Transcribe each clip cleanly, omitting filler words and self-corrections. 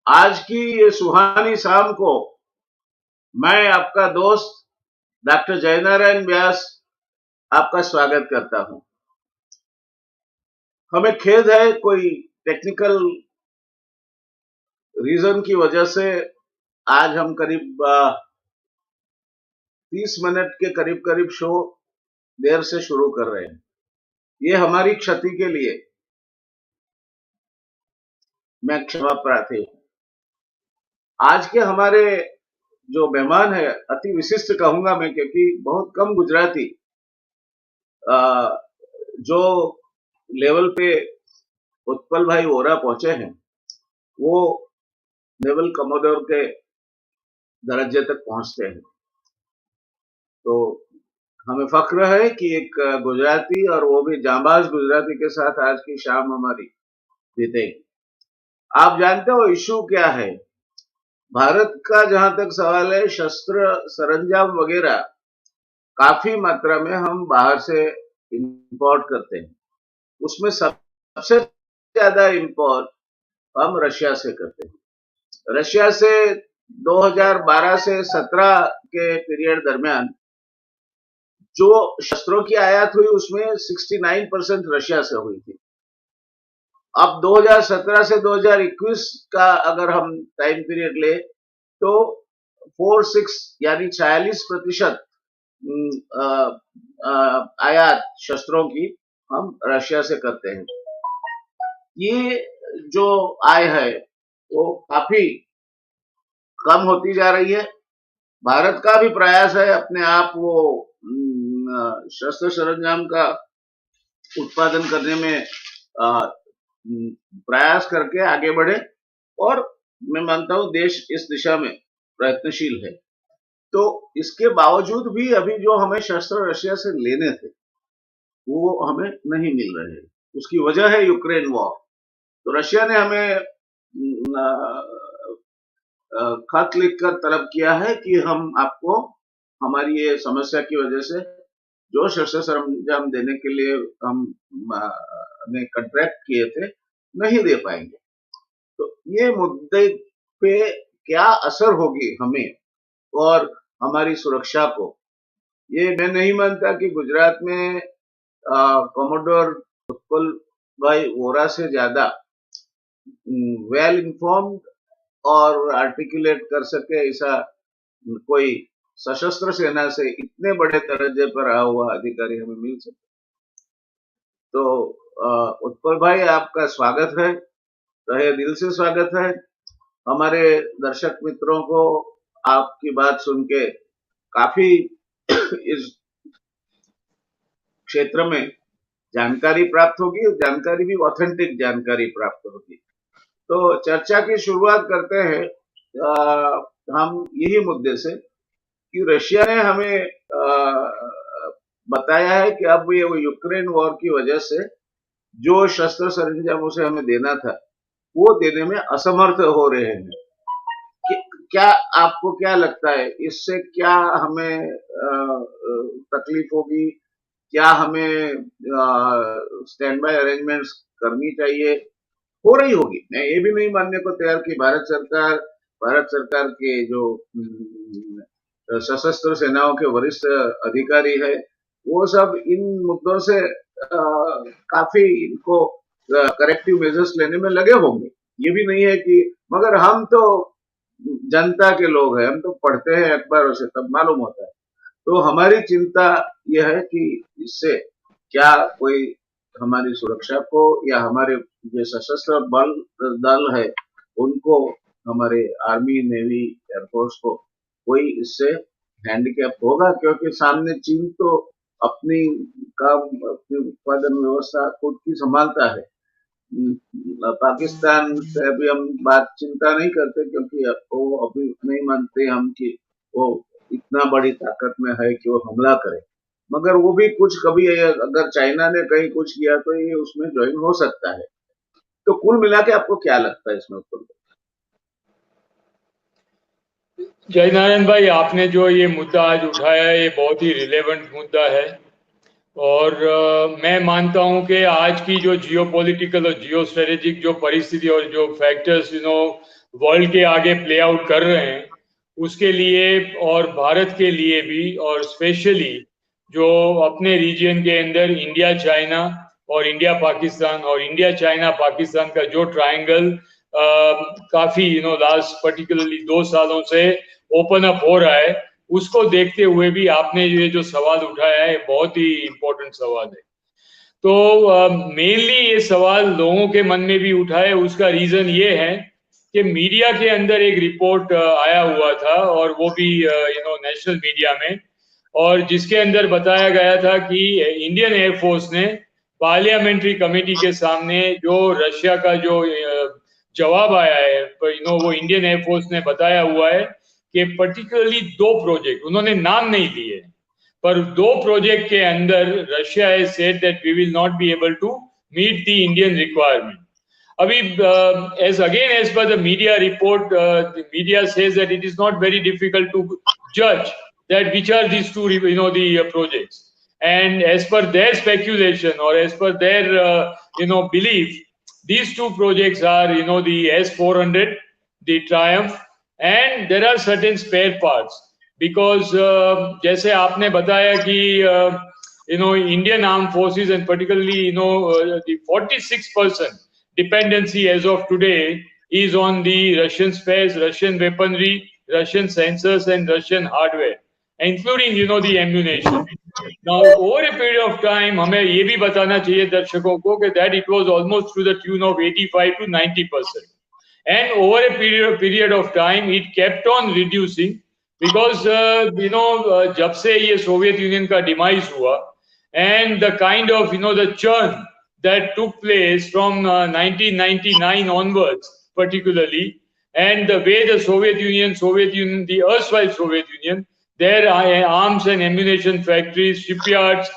आज की ये सुहानी शाम को मैं आपका दोस्त डॉक्टर जयनारायण व्यास आपका स्वागत करता हूं। हमें खेद है, कोई टेक्निकल रीजन की वजह से आज हम करीब 30 मिनट के करीब शो देर से शुरू कर रहे हैं। ये हमारी क्षति के लिए मैं क्षमा प्रार्थी हूं। आज के हमारे जो मेहमान है, अति विशिष्ट कहूंगा मैं, क्योंकि बहुत कम गुजराती जो लेवल पे उत्पल भाई वोरा पहुंचे हैं, वो नेवल कमोडोर के दर्जे तक पहुंचते हैं। तो हमें फख्र है कि एक गुजराती, और वो भी जांबाज गुजराती के साथ आज की शाम हमारी बीतेगी। आप जानते हो इशू क्या है? भारत का जहां तक सवाल है, शस्त्र सरंजाम वगैरह काफी मात्रा में हम बाहर से इंपोर्ट करते हैं। उसमें सबसे ज्यादा इंपोर्ट हम रशिया से करते हैं। रशिया से 2012 से 17 के पीरियड दरमियान जो शस्त्रों की आयात हुई, उसमें 69% रशिया से हुई थी। अब 2017 से 2021 का अगर हम टाइम पीरियड ले तो 46 यानी 46% आयात शस्त्रों की हम रशिया से करते हैं। ये जो आय है वो काफी कम होती जा रही है। भारत का भी प्रयास है अपने आप वो शस्त्र सरंजाम का उत्पादन करने में प्रयास करके आगे बढ़े, और मैं मानता हूं देश इस दिशा में प्रयत्नशील है। तो इसके बावजूद भी अभी जो हमें शस्त्र रशिया से लेने थे वो हमें नहीं मिल रहे हैं। उसकी वजह है यूक्रेन वॉर। तो रशिया ने हमें खत लिखकर तलब किया है कि हम आपको हमारी ये समस्या की वजह से जो शस्त्र सरंजाम देने के लिए हमने कॉन्ट्रैक्ट किए थे नहीं दे पाएंगे। तो ये मुद्दे पे क्या असर होगी हमें और हमारी सुरक्षा को, ये मैं नहीं मानता कि गुजरात में कमोडोर उत्पल भाई वोरा से ज्यादा वेल इन्फॉर्म्ड और आर्टिकुलेट कर सके ऐसा कोई सशस्त्र सेना से इतने बड़े दर्जे पर रहा हुआ अधिकारी हमें मिल सके। तो उत्पल भाई, आपका स्वागत है, तहे दिल से स्वागत है। हमारे दर्शक मित्रों को आपकी बात सुन के काफी इस क्षेत्र में जानकारी प्राप्त होगी, और जानकारी भी ऑथेंटिक जानकारी प्राप्त होगी। तो चर्चा की शुरुआत करते हैं हम यही मुद्दे से कि रशिया ने हमें बताया है कि अब ये यूक्रेन वॉर की वजह से जो शस्त्र सरंजाम उसे हमें देना था वो देने में असमर्थ हो रहे हैं। क्या आपको क्या लगता है, इससे क्या हमें तकलीफ होगी? क्या हमें स्टैंड बाय अरेंजमेंट्स करनी चाहिए? हो रही होगी, मैं ये भी नहीं मानने को तैयार कि भारत सरकार के जो सशस्त्र सेनाओं के वरिष्ठ अधिकारी है वो सब इन मुद्दों से काफी इनको करेक्टिव मेजर्स लेने में लगे होंगे। ये भी नहीं है कि, मगर हम तो जनता के लोग हैं, हम तो पढ़ते हैं अखबारों से, तब मालूम होता है। तो हमारी चिंता यह है कि इससे क्या कोई हमारी सुरक्षा को या हमारे जो सशस्त्र बल दल है उनको, हमारे आर्मी नेवी एयरफोर्स को कोई इससे हैंडीकैप होगा? क्योंकि सामने चीन तो अपनी काम, अपनी उत्पादन व्यवस्था खुद की संभालता है। पाकिस्तान से अभी हम बात चिंता नहीं करते, क्योंकि वो अभी नहीं मानते हम कि वो इतना बड़ी ताकत में है कि वो हमला करे। मगर वो भी कुछ कभी अगर चाइना ने कहीं कुछ किया तो ये उसमें ज्वाइन हो सकता है। तो कुल मिला के आपको क्या लगता है इसमें ऊपर? जयनारायण भाई, आपने जो ये मुद्दा आज उठाया है ये बहुत ही रिलेवेंट मुद्दा है। और मैं मानता हूं कि आज की जो जियोपॉलिटिकल और जियो स्ट्रेटेजिक जो परिस्थिति और जो फैक्टर्स वर्ल्ड के आगे प्ले आउट कर रहे हैं, उसके लिए और भारत के लिए भी, और स्पेशली जो अपने रीजन के अंदर इंडिया चाइना और इंडिया पाकिस्तान और इंडिया चाइना पाकिस्तान का जो ट्रायंगल काफी लास्ट पर्टिकुलरली 2 सालों से ओपन अप हो रहा है, उसको देखते हुए भी आपने ये जो सवाल उठाया है बहुत ही इम्पोर्टेंट सवाल है। तो मेनली ये सवाल लोगों के मन में भी उठा है, उसका रीजन ये है कि मीडिया के अंदर एक रिपोर्ट आया हुआ था, और वो भी नेशनल मीडिया में, और जिसके अंदर बताया गया था कि इंडियन एयरफोर्स ने पार्लियामेंट्री कमेटी के सामने जो रशिया का जो जवाब आया है, वो इंडियन एयरफोर्स ने बताया हुआ है कि पर्टिकुलरली 2 प्रोजेक्ट, उन्होंने नाम नहीं लिए, पर 2 प्रोजेक्ट के अंदर Russia has said that we will not be able to meet the Indian requirement. अभी as per the media report, the media says that it is not very difficult to judge that which are these two, the projects. And as per their speculation, or as per their, belief, these 2 projects are, the S-400, the Triumph, and there are certain spare parts. Because जैसे आपने बताया कि Indian armed forces, and particularly the 46% dependency as of today is on the Russian space, Russian weaponry, Russian sensors, and Russian hardware, including the ammunition. Now, over a period of time, हमें ये भी बताना चाहिए दर्शकों को कि that it was almost to the tune of 85 to 90%. And over a period of time, it kept on reducing because जब से ये सोवियत यूनियन का डिमाइज हुआ, and the kind of the churn that took place from 1999 onwards, particularly, and the way the Soviet Union, the erstwhile Soviet Union, their arms and ammunition factories, shipyards,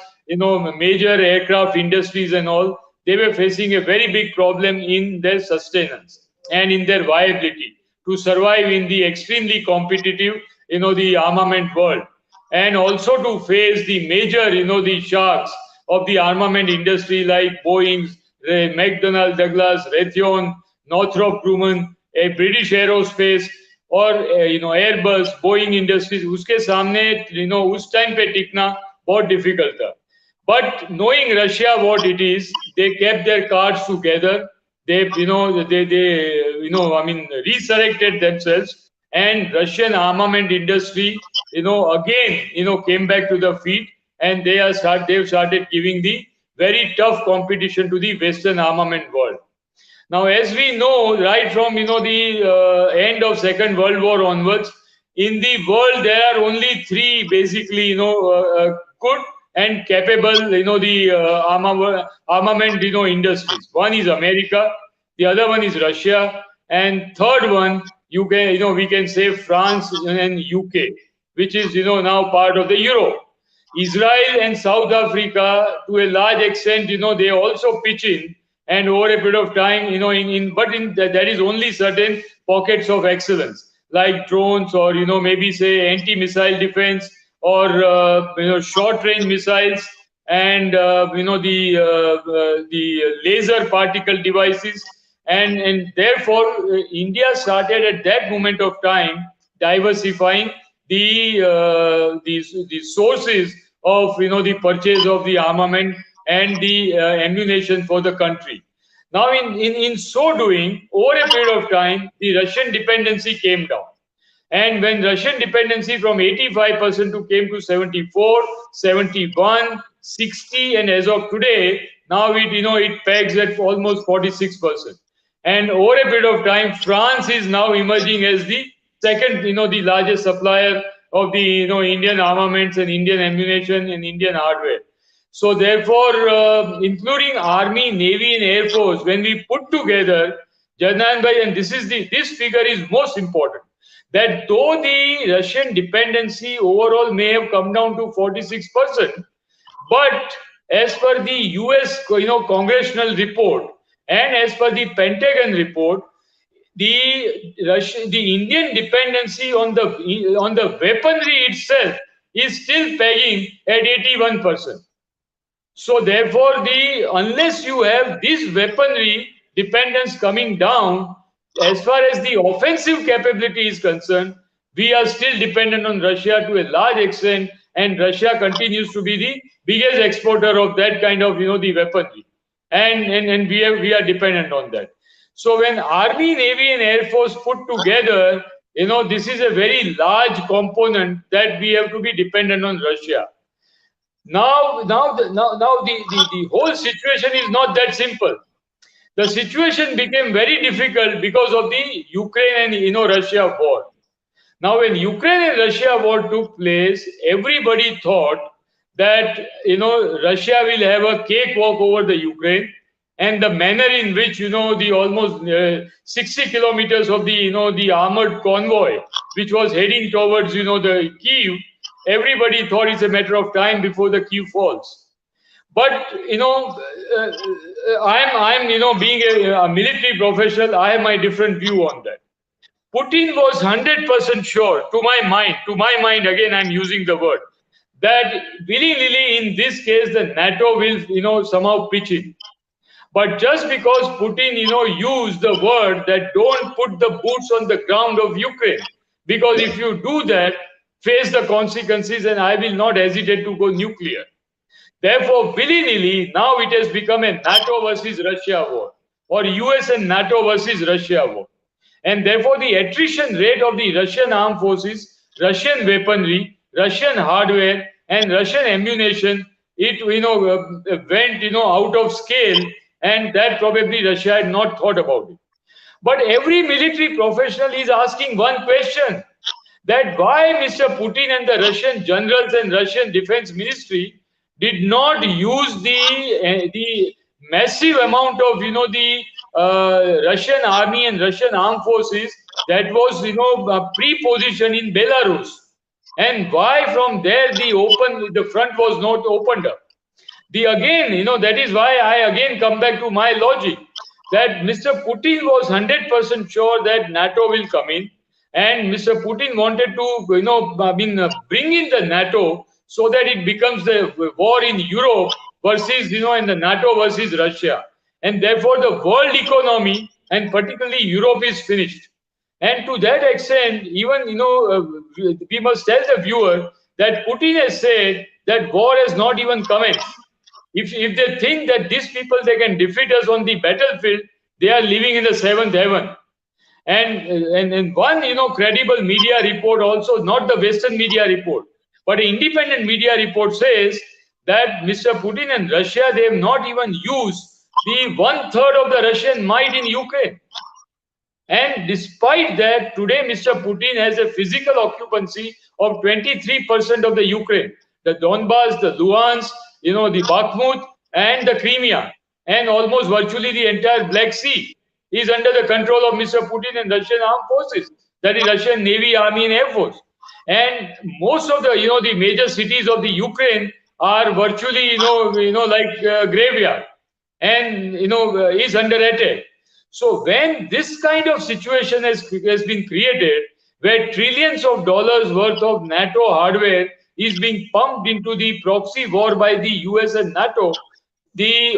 major aircraft industries and all, they were facing a very big problem in their sustenance and in their viability to survive in the extremely competitive, the armament world, and also to face the major, the sharks of the armament industry like Boeing, McDonnell Douglas, Raytheon, Northrop Grumman, a British Aerospace, और Airbus, Boeing industries, उसके सामने उस time पे टिकना बहुत difficult था. But knowing Russia what it is, they kept their cards together. They, I mean, resurrected themselves, and Russian armament industry, again, came back to the feet, and they've started giving the very tough competition to the Western armament world. Now, as we know, right from the end of Second World War onwards, in the world there are only three basically good and capable the armament industries. One is America, the other one is Russia, and third one you can we can say France and UK, which is now part of the Europe. Israel and South Africa, to a large extent, they also pitch in, and over a period of time, that is only certain pockets of excellence, like drones, or maybe say anti-missile defense, or short-range missiles, and the laser particle devices, and therefore India started at that moment of time diversifying the sources of the purchase of the armament and the ammunition for the country. Now, in so doing, over a period of time, the Russian dependency came down. And when Russian dependency from 85% to came to 74, 71, 60, and as of today, now it pegs at almost 46%. And over a period of time, France is now emerging as the second, the largest supplier of the Indian armaments and Indian ammunition and Indian hardware. So therefore, including Army, Navy, and Air Force, when we put together, JayNarayan bhai, and this figure is most important, that though the Russian dependency overall may have come down to 46%, but as per the US congressional report, and as per the Pentagon report, the Indian dependency on the weaponry itself is still pegging at 81%. So therefore, unless you have this weaponry dependence coming down, as far as the offensive capability is concerned, we are still dependent on Russia to a large extent, and Russia continues to be the biggest exporter of that kind of the weaponry, and we are dependent on that. So when Army, Navy, and Air Force put together, this is a very large component that we have to be dependent on Russia. Now the whole situation is not that simple. The situation became very difficult because of the Ukraine and Russia war. Now, when Ukraine and Russia war took place, everybody thought that Russia will have a cakewalk over the Ukraine, and the manner in which the almost 60 kilometers of the the armored convoy which was heading towards the Kiev, everybody thought it's a matter of time before the Kiev falls. But I'm being a military professional, I have my different view on that. Putin was 100% sure, to my mind, again, I'm using the word, that willy-nilly in this case, the NATO will, somehow pitch in. But just because Putin, used the word that don't put the boots on the ground of Ukraine, because if you do that, face the consequences, and I will not hesitate to go nuclear. Therefore, willy-nilly, now it has become a NATO versus Russia war, or US and NATO versus Russia war. And therefore, the attrition rate of the Russian armed forces, Russian weaponry, Russian hardware, and Russian ammunition, it went out of scale, and that probably Russia had not thought about it. But every military professional is asking one question: that why Mr. Putin and the Russian generals and Russian defense ministry did not use the massive amount of the Russian army and Russian armed forces that was pre-positioned in Belarus, and why from there the front was not opened up. That is why I again come back to my logic that Mr. Putin was 100% sure that NATO will come in, and Mr. Putin wanted to bring in the NATO so that it becomes the war in Europe versus and the NATO versus Russia, and therefore the world economy and particularly Europe is finished. And to that extent, even we must tell the viewer that Putin has said that war has not even commenced. If they think that these people they can defeat us on the battlefield, they are living in the seventh heaven. And one credible media report, also not the Western media report, but an independent media report, says that Mr. Putin and Russia, they have not even used the 1/3 of the Russian might in Ukraine. And despite that, today Mr. Putin has a physical occupancy of 23% of the Ukraine, the Donbass, the Luhansk, the Bakhmut, and the Crimea, and almost virtually the entire Black Sea is under the control of Mr. Putin and Russian armed forces, that is Russian Navy, Army, and Air Force. And most of the the major cities of the Ukraine are virtually like graveyard, and is under attack. So when this kind of situation has been created, where trillions of dollars worth of NATO hardware is being pumped into the proxy war by the US and NATO,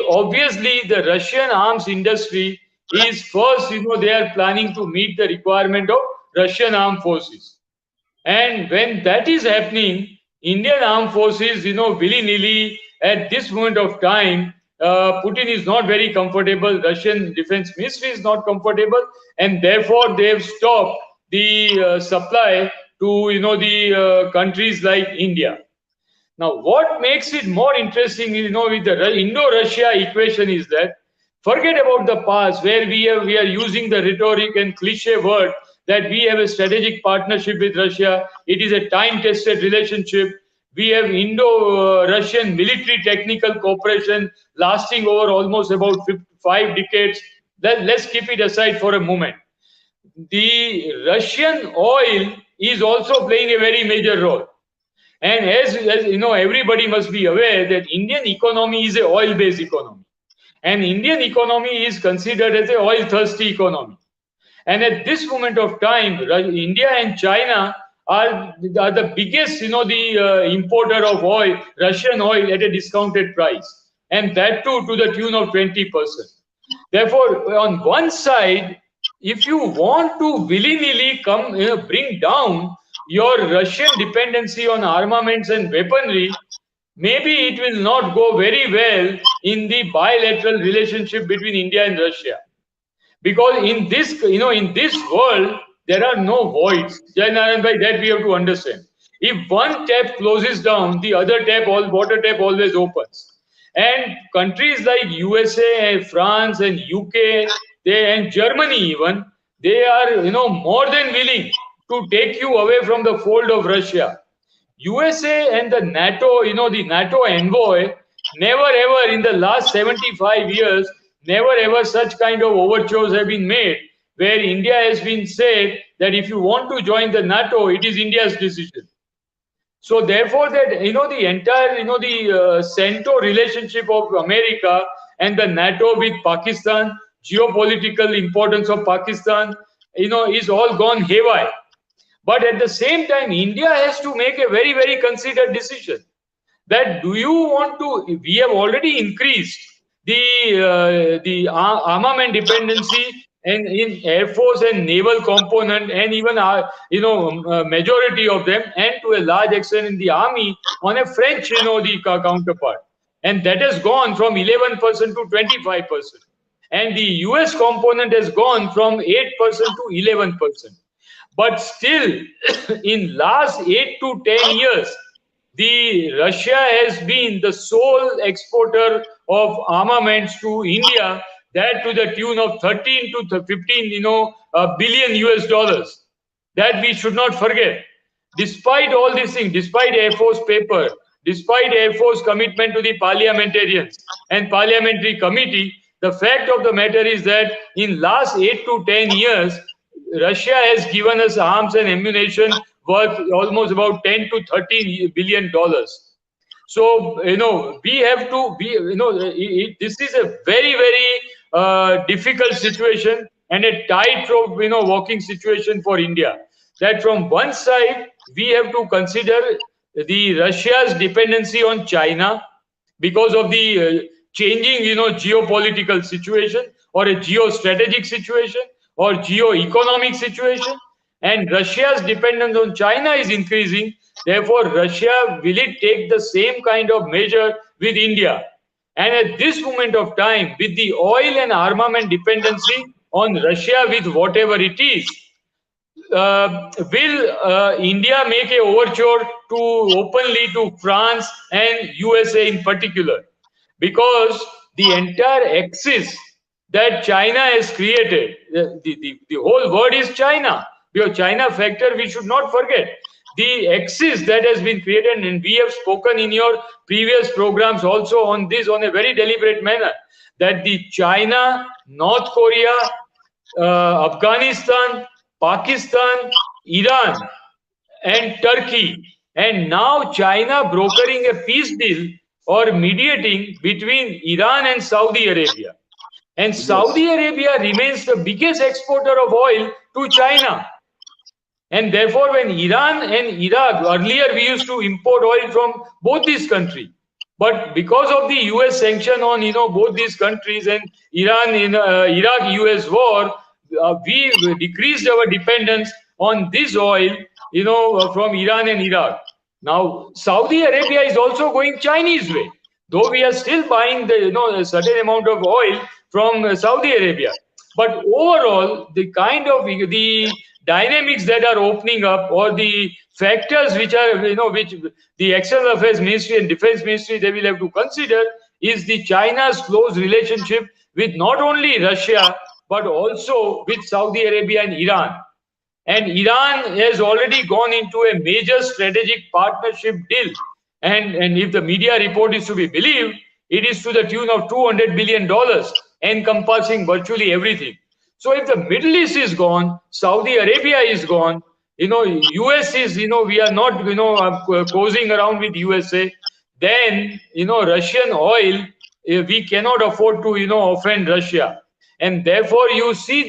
obviously the Russian arms industry is first, they are planning to meet the requirement of Russian armed forces. And when that is happening, Indian armed forces, willy-nilly at this moment of time, Putin is not very comfortable, Russian defense ministry is not comfortable, and therefore they have stopped the supply to the countries like India. Now, what makes it more interesting, with the Indo-Russia equation is that forget about the past where we are using the rhetoric and cliche word that we have a strategic partnership with Russia. It is a time-tested relationship. We have Indo-Russian military technical cooperation lasting over almost about 5 decades. Let's keep it aside for a moment. The Russian oil is also playing a very major role. And as everybody must be aware that Indian economy is an oil-based economy. And Indian economy is considered as an oil-thirsty economy. And at this moment of time, India and China are the biggest, the importer of oil, Russian oil, at a discounted price. and that too to the tune of 20%. Therefore, on one side, if you want to willy-nilly come, bring down your Russian dependency on armaments and weaponry, maybe it will not go very well in the bilateral relationship between India and Russia. Because in this, in this world, there are no voids. JayNarayan bhai, that we have to understand. If one tap closes down, the other tap, all water tap always opens. And countries like USA and France and UK, and Germany even, they are, more than willing to take you away from the fold of Russia. USA and the NATO, the NATO envoy, never ever in the last 75 years, never ever such kind of overtures have been made where India has been said that if you want to join the NATO, it is India's decision. So therefore, that the entire the CENTO relationship of America and the NATO with Pakistan, geopolitical importance of Pakistan, is all gone haywire. But at the same time, India has to make a very, very considered decision that do you want to, we have already increased the armament dependency and in Air Force and naval component and even majority of them, and to a large extent in the army on a French the counterpart, and that has gone from 11% to 25%, and the US component has gone from 8% to 11%. But still, in last 8 to 10 years, the Russia has been the sole exporter of armaments to India, that to the tune of 13 to 15, billion US dollars. That we should not forget. Despite all these things, despite Air Force paper, despite Air Force commitment to the parliamentarians and parliamentary committee, the fact of the matter is that in last 8 to 10 years, Russia has given us arms and ammunition worth almost about 10 to 13 billion dollars. So, we have to be, this is a very, very difficult situation and a tightrope, walking situation for India. That from one side, we have to consider the Russia's dependency on China because of the changing, geopolitical situation or a geostrategic situation or geo-economic situation, and Russia's dependence on China is increasing. Therefore, Russia will it take the same kind of measure with India? And at this moment of time, with the oil and armament dependency on Russia with whatever it is, will India make a overture to openly to France and USA in particular? Because the entire axis that China has created, the whole word is China. Because China factor, we should not forget. The axis that has been created, and we have spoken in your previous programs also on this on a very deliberate manner, that the China, North Korea, Afghanistan, Pakistan, Iran, and Turkey, and now China brokering a peace deal or mediating between Iran and Saudi Arabia. And Saudi Arabia remains the biggest exporter of oil to China. And therefore, when Iran and Iraq, earlier we used to import oil from both these countries. But because of the US sanction on, both these countries and Iran in Iraq-US war, we decreased our dependence on this oil, from Iran and Iraq. Now, Saudi Arabia is also going Chinese way, though we are still buying a certain amount of oil from Saudi Arabia. But overall, the kind of the dynamics that are opening up, or the factors which are, which the External Affairs Ministry and Defense Ministry, they will have to consider, is the China's close relationship with not only Russia, but also with Saudi Arabia and Iran. And Iran has already gone into a major strategic partnership deal. And if the media report is to be believed, it is to the tune of $200 billion, encompassing virtually everything. So if the Middle East is gone, Saudi Arabia is gone, US is, we are not, cozying around with USA, then, Russian oil, we cannot afford to, offend Russia. And therefore, you see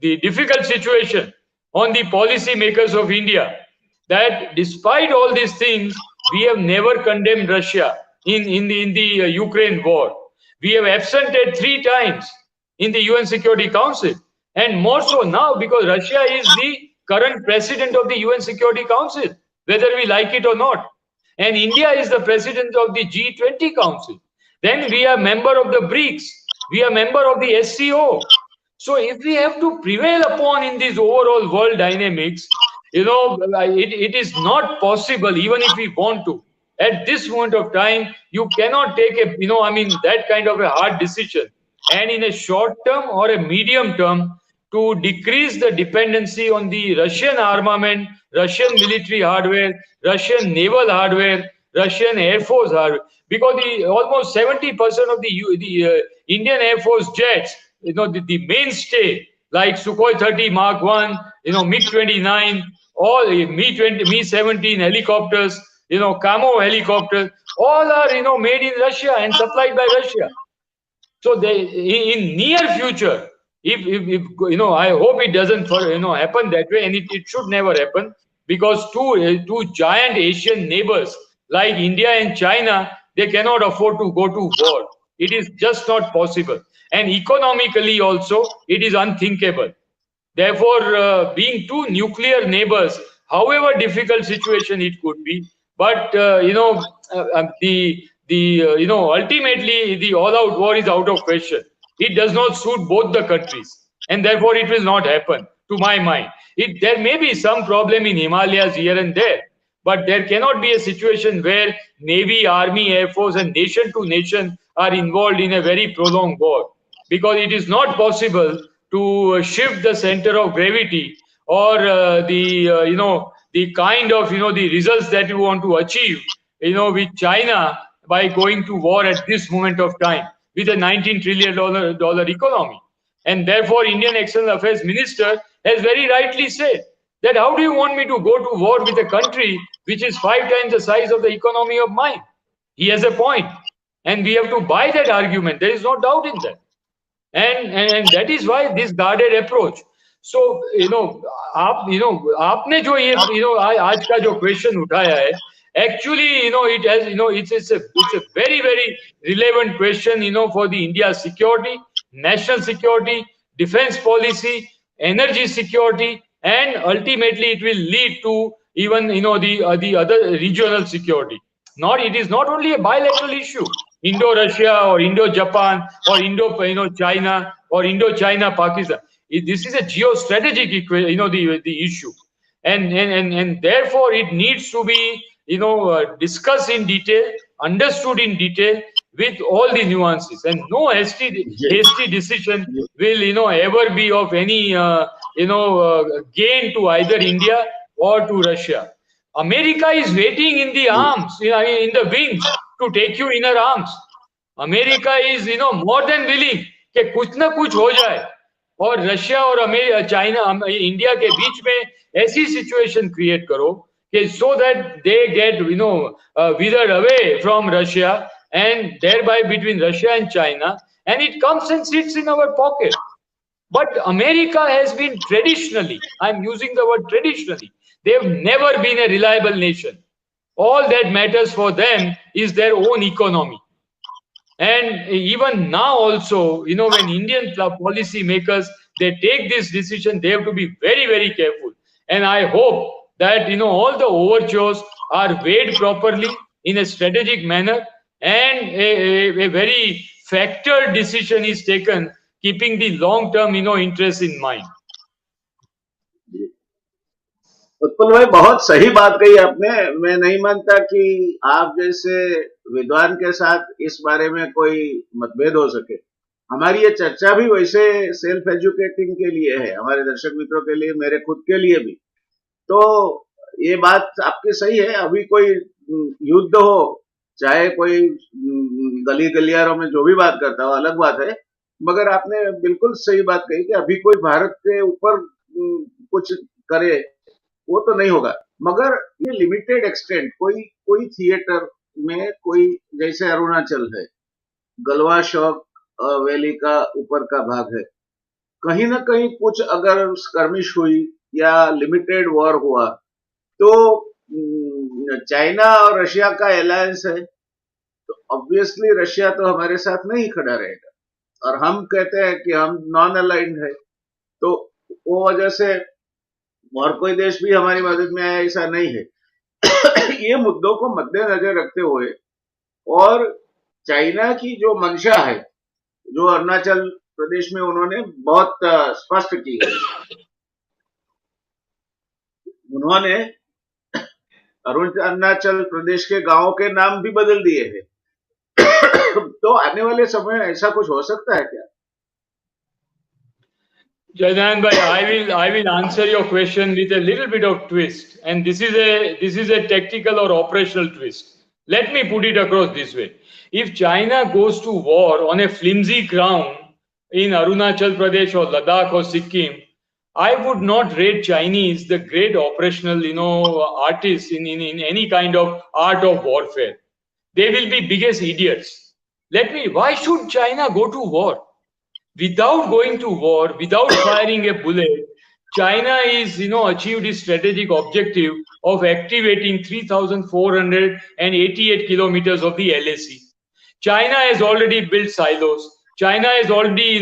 the difficult situation on the policy makers of India, that despite all these things, we have never condemned Russia. in the Ukraine war. We have absented 3 times in the UN Security Council, and more so now because Russia is the current president of the UN Security Council, whether we like it or not. And India is the president of the G20 Council. Then we are member of the BRICS. We are member of the SCO. So if we have to prevail upon in these overall world dynamics, it is not possible, even if we want to. At this moment of time, you cannot take that kind of a hard decision. And in a short term or a medium term, to decrease the dependency on the Russian armament, Russian military hardware, Russian naval hardware, Russian Air Force hardware, because almost 70% of the Indian Air Force jets, the mainstay like Sukhoi 30 Mark 1, MiG 29, all Mi 17 helicopters, Camo helicopters, all are made in Russia and supplied by Russia. So they in near future, if I hope it doesn't happen that way, and it should never happen, because two giant Asian neighbors like India and China, they cannot afford to go to war. It is just not possible, and economically also it is unthinkable. Therefore, being two nuclear neighbors, however difficult situation it could be, but ultimately the all-out war is out of question. It does not suit both the countries, and therefore it will not happen. To my mind, there may be some problem in Himalayas here and there, but there cannot be a situation where Navy, Army, Air Force, and nation to nation are involved in a very prolonged war, because it is not possible to shift the center of gravity, or the kind of the results that you want to achieve with China by going to war at this moment of time with a $19 trillion economy. And therefore Indian External Affairs Minister has very rightly said that how do you want me to go to war with a country which is 5 times the size of the economy of mine? He has a point, and we have to buy that argument. There is no doubt in that. And that is why this guarded approach. So आपने जो ये आज का जो question उठाया है, actually it has it's a very very relevant question for the India security, national security, defense policy, energy security, and ultimately it will lead to even the other regional security. It is not only a bilateral issue, Indo-Russia or Indo-Japan or Indo-China or Indo-China-Pakistan. This is a geostrategic the issue, and therefore it needs to be discussed in detail, understood in detail with all the nuances, and no hasty decision will ever be of any gain to either India or to Russia. America is waiting in the arms, in the wings, to take you in her arms. America is more than willing कि कुछ ना कुछ हो जाए और Russia और China India के बीच में ऐसी सिचुएशन क्रिएट करो कि so that they get withered away from Russia, and thereby between Russia and China, and it comes and sits in our pocket. But America has been traditionally, I'm using the word traditionally, they've never been a reliable nation. All that matters for them is their own economy. And even now also, when Indian policy makers, they take this decision, they have to be very, very careful. And I hope that, all the overtures are weighed properly in a strategic manner, and a very factored decision is taken, keeping the long-term, interest in mind. Utpal भाई, बहुत सही बात कही आपने। मैं नहीं मानता कि आप जैसे विद्वान के साथ इस बारे में कोई मतभेद हो सके। हमारी ये चर्चा भी वैसे सेल्फ एजुकेटिंग के लिए है, हमारे दर्शक मित्रों के लिए, मेरे खुद के लिए भी। तो ये बात आपकी सही है। अभी कोई युद्ध हो, चाहे कोई गली गलियारों में जो भी बात करता हो, अलग बात है, मगर आपने बिल्कुल सही बात कही कि अभी कोई भारत के ऊपर कुछ करे वो तो नहीं होगा, मगर ये लिमिटेड एक्सटेंट कोई थिएटर में, कोई जैसे अरुणाचल है, गलवा शौक वैली का ऊपर का भाग है, कहीं ना कहीं कुछ अगर स्कर्मिश हुई या लिमिटेड वॉर हुआ तो चाइना और रशिया का अलायंस है, तो ऑब्वियसली रशिया तो हमारे साथ नहीं खड़ा रहेगा, और हम कहते हैं कि हम नॉन अलाइंड है, तो वो वजह से और कोई देश भी हमारी मदद में आया ऐसा नहीं है। ये मुद्दों को मद्देनजर रखते हुए और चाइना की जो मंशा है, जो अरुणाचल प्रदेश में उन्होंने बहुत स्पष्ट की है, उन्होंने अरुणाचल प्रदेश के गांवों के नाम भी बदल दिए हैं। तो आने वाले समय में ऐसा कुछ हो सकता है क्या? JayNarayan bhai, I will answer your question with a little bit of twist, and this is a tactical or operational twist. Let me put it across this way: if China goes to war on a flimsy ground in Arunachal Pradesh or Ladakh or Sikkim, I would not rate Chinese the great operational, artists in any kind of art of warfare. They will be biggest idiots. Why should China go to war? Without going to war, without firing a bullet, China is, achieved its strategic objective of activating 3,488 kilometers of the LAC. China has already built silos. China has already,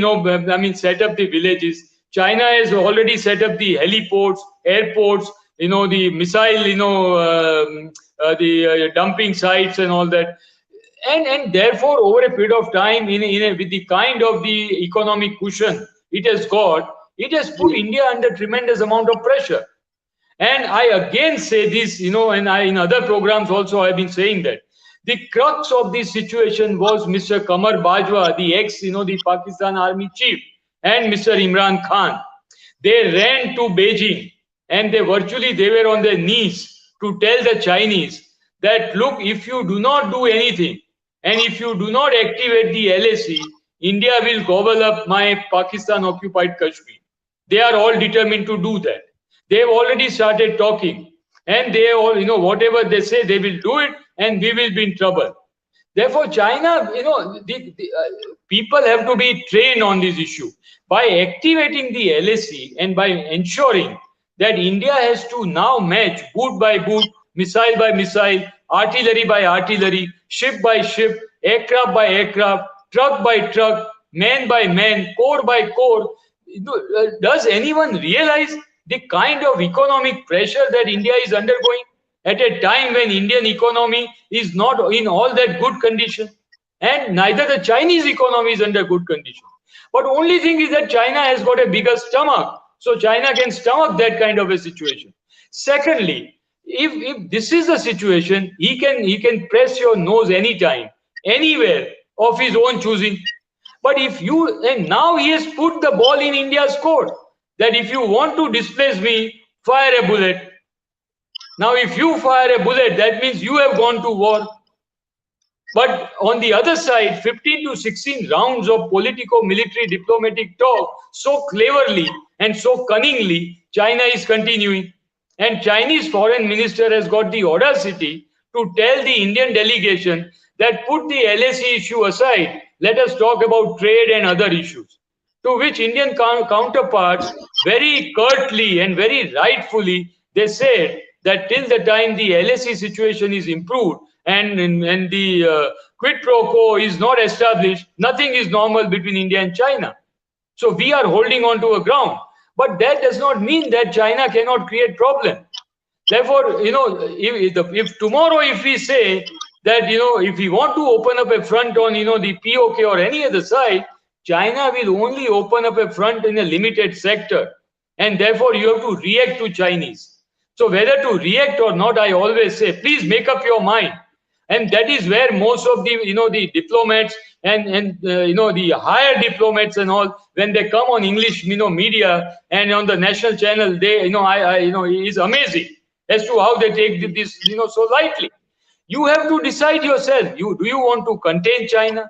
set up the villages. China has already set up the heliports, airports, the missile, the dumping sites and all that. And therefore, over a period of time, with the kind of the economic cushion it has got, it has put ji, India under tremendous amount of pressure. And I again say this, and I in other programs also I've been saying that the crux of this situation was Mr. Qamar Bajwa, the ex, the Pakistan Army chief, and Mr. Imran Khan. They ran to Beijing and they were on their knees to tell the Chinese that, look, if you do not do anything and if you do not activate the LAC, India will gobble up my Pakistan occupied Kashmir. They are all determined to do that. They have already started talking, and they all, whatever they say, they will do it, and we will be in trouble. Therefore, China, people have to be trained on this issue. By activating the LAC and by ensuring that India has to now match boot by boot, missile by missile, artillery by artillery, ship by ship, aircraft by aircraft, truck by truck, man by man, core by core. Does anyone realize the kind of economic pressure that India is undergoing at a time when Indian economy is not in all that good condition, and neither the Chinese economy is under good condition. But only thing is that China has got a bigger stomach, so China can stomach that kind of a situation. Secondly, if this is the situation, he can press your nose anytime, anywhere of his own choosing. But if you, and now he has put the ball in India's court, that if you want to displace me, fire a bullet. Now, if you fire a bullet, that means you have gone to war. But on the other side, 15 to 16 rounds of politico military diplomatic talk, so cleverly and so cunningly, China is continuing. And Chinese foreign minister has got the audacity to tell the Indian delegation that put the LAC issue aside, let us talk about trade and other issues. To which Indian counterparts very curtly and very rightfully they said that till the time the LAC situation is improved and the quid pro quo is not established, nothing is normal between India and China. So we are holding on to a ground, but that does not mean that China cannot create problem. Therefore, if tomorrow if we say that if we want to open up a front on the POK or any other side, China will only open up a front in a limited sector, and therefore you have to react to Chinese. So whether to react or not, I always say, please make up your mind. And that is where most of the diplomats and the higher diplomats and all, when they come on English media and on the national channel, they it's amazing as to how they take this so lightly. You have to decide yourself. Do you want to contain China?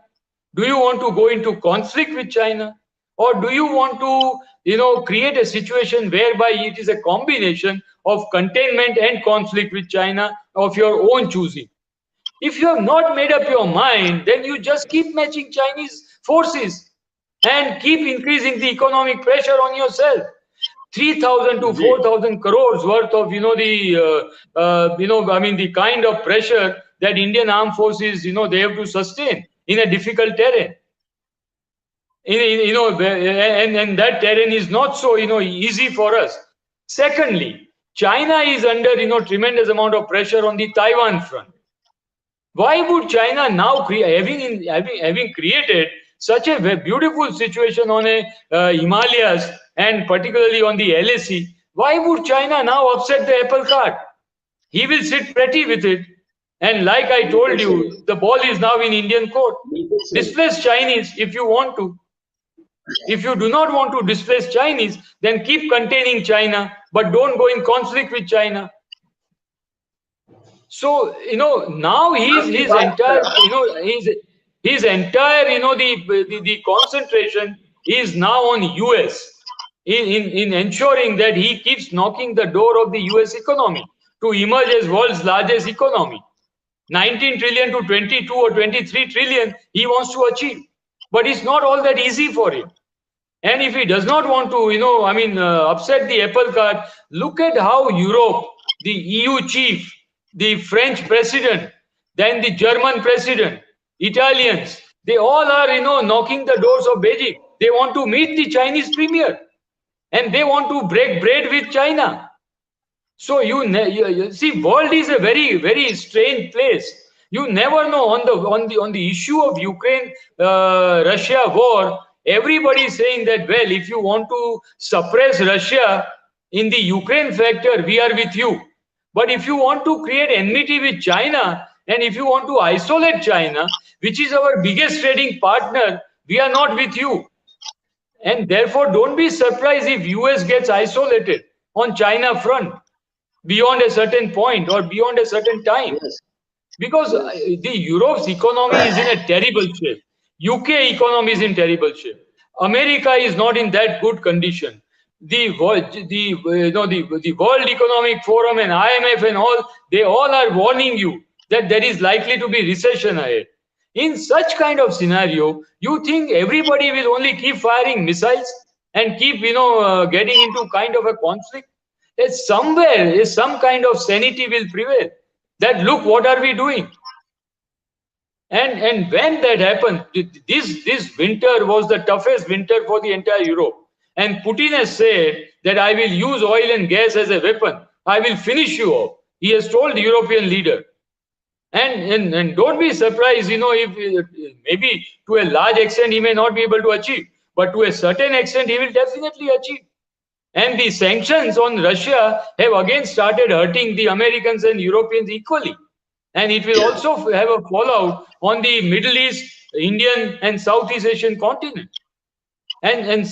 Do you want to go into conflict with China? Or do you want to create a situation whereby it is a combination of containment and conflict with China of your own choosing? If you have not made up your mind, then you just keep matching Chinese forces and keep increasing the economic pressure on yourself. 3,000 to ji, 4,000 crores worth of the kind of pressure that Indian armed forces, they have to sustain in a difficult terrain. And that terrain is not so, easy for us. Secondly, China is under, tremendous amount of pressure on the Taiwan front. Why would China now, having created such a beautiful situation on a Himalayas and particularly on the LAC, why would China now upset the apple cart? He will sit pretty with it. And like I told you, the ball is now in Indian court. Displace Chinese if you want to. If you do not want to displace Chinese, then keep containing China, but don't go in conflict with China. So, now his entire, the concentration is now on US in ensuring that he keeps knocking the door of the US economy to emerge as world's largest economy. 19 trillion to 22 or 23 trillion he wants to achieve. But it's not all that easy for him. And if he does not want to, upset the apple cart, look at how Europe, the EU chief, the French president, then the German president, Italians, they all are, knocking the doors of Beijing. They want to meet the Chinese premier and they want to break bread with China. So you see, world is a very, very strange place. You never know on the issue of Ukraine, Russia war. Everybody is saying that, well, if you want to suppress Russia in the Ukraine factor, we are with you. But if you want to create enmity with China, and if you want to isolate China, which is our biggest trading partner, we are not with you. And therefore, don't be surprised if US gets isolated on China front beyond a certain point or beyond a certain time. Yes. Because the Europe's economy is in a terrible shape. UK economy is in terrible shape. America is not in that good condition. The World Economic Forum and IMF and all, they all are warning you that there is likely to be recession ahead. In such kind of scenario, you think everybody will only keep firing missiles and keep, getting into kind of a conflict? Somewhere, some kind of sanity will prevail. That look, what are we doing? And when that happened, this winter was the toughest winter for the entire Europe. And Putin has said that I will use oil and gas as a weapon. I will finish you off. He has told the European leader. And don't be surprised, if maybe to a large extent he may not be able to achieve, but to a certain extent he will definitely achieve. And the sanctions on Russia have again started hurting the Americans and Europeans equally. And it will also have a fallout on the Middle East, Indian and Southeast Asian continent. And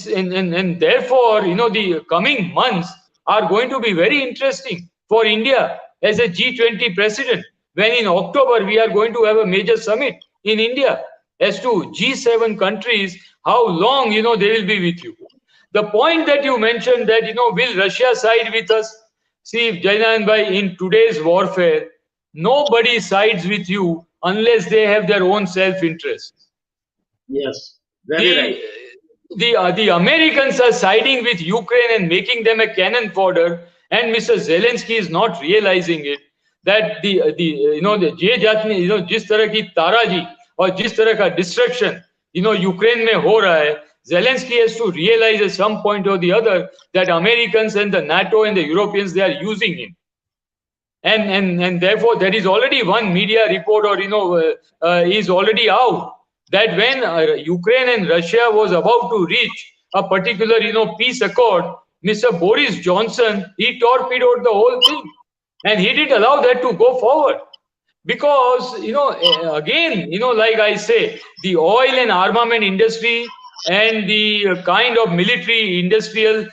therefore, the coming months are going to be very interesting for India as a G20 president, when in October we are going to have a major summit in India as to G7 countries, how long, they will be with you. The point that you mentioned that, will Russia side with us? See, JayNarayan bhai, in today's warfare, nobody sides with you unless they have their own self-interest. Yes, very right. The Americans are siding with Ukraine and making them a cannon fodder, and Mr. Zelensky is not realizing it. That जिस तरह की Taraji और जिस तरह का destruction, Ukraine में हो रहा है, Zelensky has to realize at some point or the other that Americans and the NATO and the Europeans, they are using him. And therefore, there is already one media report or, is already out that when Ukraine and Russia was about to reach a particular, peace accord, Mr. Boris Johnson, he torpedoed the whole thing. And he didn't allow that to go forward. Because, again, like I say, the oil and armament industry and the kind of military industrial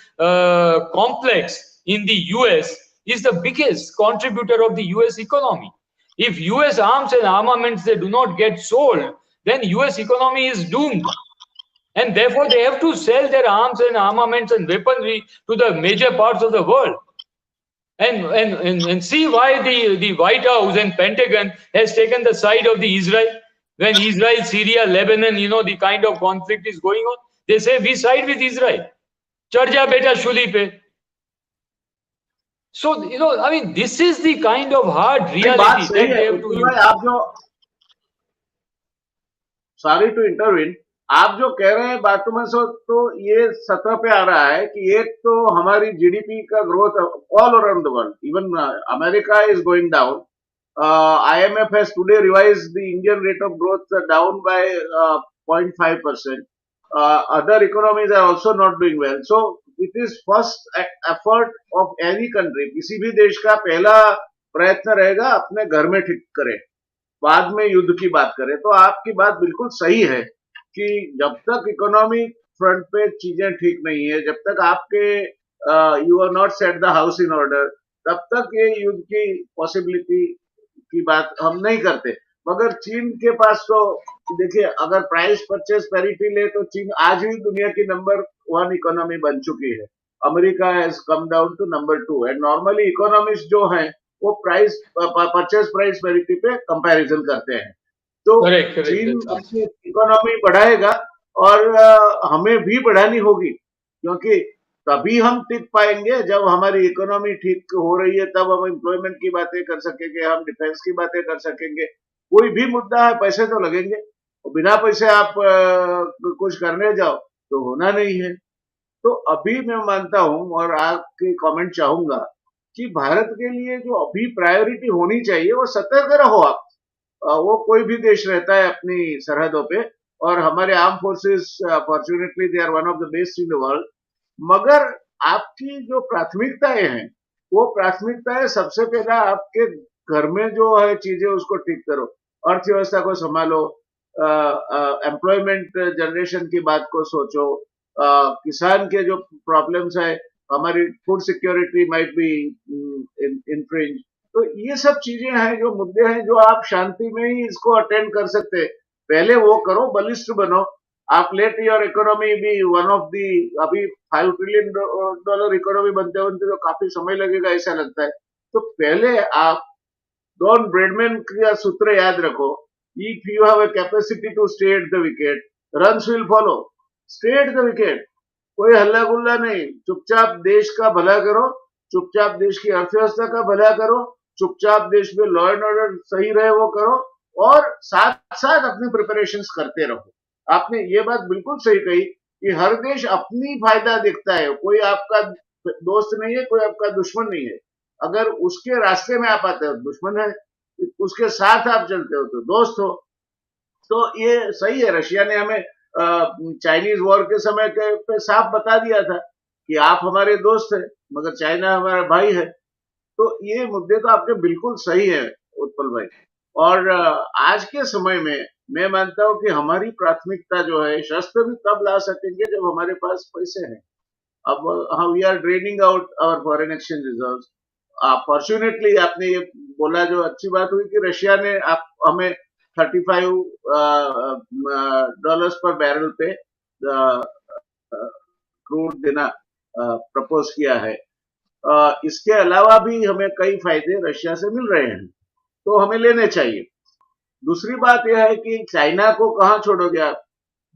complex in the US is the biggest contributor of the US economy. If US arms and armaments, they do not get sold, then US economy is doomed. And therefore, they have to sell their arms and armaments and weaponry to the major parts of the world. And see why the White House and Pentagon has taken the side of the Israel. When Israel, Syria, Lebanon, the kind of conflict is going on, they say we side with Israel. Chad ja beta shuli pe. So, I mean, this is the kind of hard नहीं, बात reality सही that है they have to Utpal use. भाई। आप जो, sorry to intervene, आप जो कह रहे हैं बातों में से तो ये सतह पे आ रहा है कि एक तो हमारी जीडीपी का growth all around the world, even America is going down. IMF has today revised the Indian rate of growth down by 0.5%. Other economies are also not doing well. So it is first effort of any country, किसी भी देश का पहला प्रयत्न रहेगा अपने घर में ठीक करे, बाद में युद्ध की बात करें। तो आपकी बात बिल्कुल सही है कि जब तक इकोनॉमी फ्रंट पे चीजें ठीक नहीं है, जब तक आपके you are not set the house in order, तब तक ये युद्ध की पॉसिबिलिटी की बात हम नहीं करते। मगर चीन के पास तो देखिए, अगर प्राइस परचेस पैरिटी ले तो चीन आज भी दुनिया की नंबर 1 इकोनॉमी बन चुकी है। America has come down to number 2 and normally economist जो हैं वो प्राइस परचेस प्राइस पैरिटी पे कंपैरिजन करते हैं। तो Correct, correct. चीन That's अपनी इकोनॉमी बढ़ाएगा और हमें भी बढ़ानी होगी, क्योंकि तभी हम टिक पाएंगे जब हमारी इकोनॉमी ठीक हो रही है, तब हम एम्प्लॉयमेंट की बातें कर सकेंगे, हम डिफेंस की बातें कर सकेंगे। कोई भी मुद्दा है, पैसे तो लगेंगे, और बिना पैसे आप कुछ करने जाओ तो होना नहीं है। तो अभी मैं मानता हूं और आपके कमेंट चाहूंगा कि भारत के लिए जो अभी प्रायोरिटी होनी चाहिए वो सतर्क रहो आप। वो कोई भी देश रहता है अपनी सरहदों पे, और हमारे arm forces fortunately they are one of the best in the world. मगर आपकी जो प्राथमिकताएं हैं, वो प्राथमिकताएं सबसे पहले आपके घर में जो है चीजें उसको ठीक करो, अर्थव्यवस्था को संभालो, एम्प्लॉयमेंट जनरेशन की बात को सोचो, किसान के जो प्रॉब्लम्स है, हमारी food security might be infringe. तो ये सब चीजें हैं, जो मुद्दे हैं, जो आप शांति में ही इसको अटेंड कर सकते हैं। पहले वो करो, बलिष्ठ बनो। आप लेट योर इकोनॉमी भी वन ऑफ दी, अभी $5 ट्रिलियन इकोनॉमी बनते बनते तो काफी समय लगेगा ऐसा लगता है। तो पहले आप डॉन ब्रेडमैन का सूत्र याद रखो, if you have a capacity to stay at the wicket, runs will follow. Stay at the wicket, कोई हल्ला गुल्ला नहीं, चुपचाप देश का भला करो, चुपचाप देश की अर्थव्यवस्था का भला करो, चुपचाप देश में लॉ एंड ऑर्डर सही रहे वो करो, और साथ साथ अपनी प्रिपरेशंस करते रहो। आपने ये बात बिल्कुल सही कही कि हर देश अपनी फायदा देखता है, कोई आपका दोस्त नहीं है, कोई आपका दुश्मन नहीं है। अगर उसके रास्ते में आप आते हो दुश्मन है, उसके साथ आप चलते हो तो दोस्त हो। तो ये सही है, रशिया ने हमें चाइनीज वॉर के समय के पे साफ बता दिया था कि आप हमारे दोस्त हैं, मगर चाइना हमारा भाई है। तो ये मुद्दे तो आपके बिल्कुल सही है उत्पल भाई। और आज के समय में मैं मानता हूं कि हमारी प्राथमिकता जो है, शस्त्र भी तब ला सकेंगे जब हमारे पास पैसे हैं। अब we are draining out our foreign exchange reserves. Fortunately आपने ये बोला, जो अच्छी बात हुई कि रशिया ने आप हमें $35 पर बैरल पे क्रूड देना प्रपोज किया है। इसके अलावा भी हमें कई फायदे रशिया से मिल रहे हैं, तो हमें लेने चाहिए। दूसरी बात यह है कि चाइना को कहाँ छोड़ोगे आप?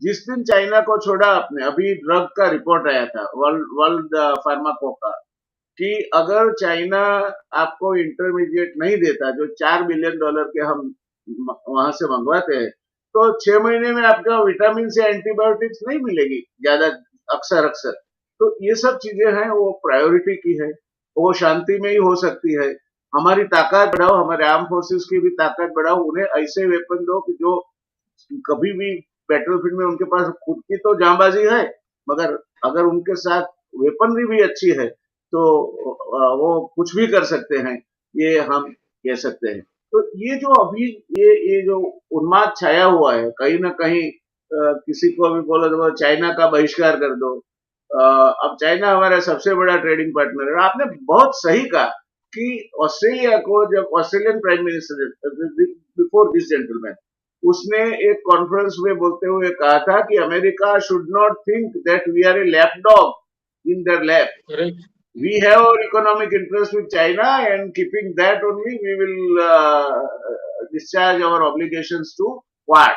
जिस दिन चाइना को छोड़ा आपने, अभी ड्रग का रिपोर्ट आया था वर्ल्ड फार्माको का, कि अगर चाइना आपको इंटरमीडिएट नहीं देता, जो $4 बिलियन के हम वहां से मंगवाते हैं, तो 6 महीने में आपका विटामिन से एंटीबायोटिक्स नहीं मिलेगी ज्यादा, अक्सर अक्सर। तो ये सब चीजें हैं, वो प्रायोरिटी की है, वो शांति में ही हो सकती है। हमारी ताकत बढ़ाओ, हमारे आर्म फोर्सेस की भी ताकत बढ़ाओ, उन्हें ऐसे वेपन दो कि जो कभी भी बैटलफील्ड में उनके पास खुद की तो जांबाजी है, मगर अगर उनके साथ वेपनरी भी अच्छी है तो वो कुछ भी कर सकते हैं, ये हम कह सकते हैं। तो ये जो अभी ये जो उन्माद छाया हुआ है, कहीं ना कहीं किसी को भी बोलो तो चाइना का बहिष्कार कर दो। अब चाइना हमारा सबसे बड़ा ट्रेडिंग पार्टनर है। आपने बहुत सही कहा कि ऑस्ट्रेलिया को, जब Australian prime minister before this gentleman, उसने एक कॉन्फ्रेंस में बोलते हुए कहा था कि America should not think that we are a lapdog in their lap. correct. We have our economic interest with China, and keeping that only, we will discharge our obligations to Quad.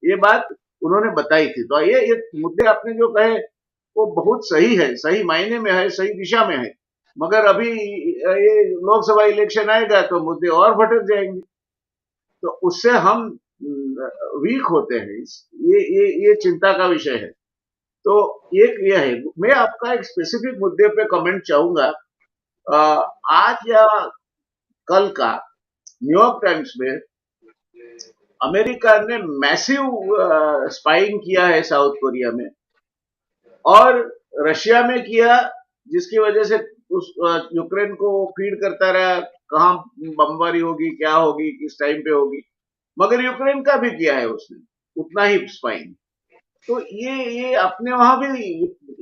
ये बात उन्होंने बताई थी। तो ये मुद्दे आपने जो कहे वो बहुत सही है, सही मायने में है, सही दिशा में है। मगर अभी ये लोकसभा इलेक्शन आएगा तो मुद्दे और भटक जाएंगे, तो उससे हम वीक होते हैं। ये चिंता का विषय है। तो एक ये है, मैं आपका एक स्पेसिफिक मुद्दे पे कमेंट चाहूंगा। आज या कल का न्यूयॉर्क टाइम्स में अमेरिका ने मैसिव स्पाइंग किया है साउथ कोरिया में, और रशिया में किया, जिसकी वजह से उस यूक्रेन को फीड करता रहा, कहाँ बमबारी होगी, क्या होगी, किस टाइम पे होगी। मगर यूक्रेन का भी किया है उसने उतना ही स्पाइंग। तो ये अपने वहां भी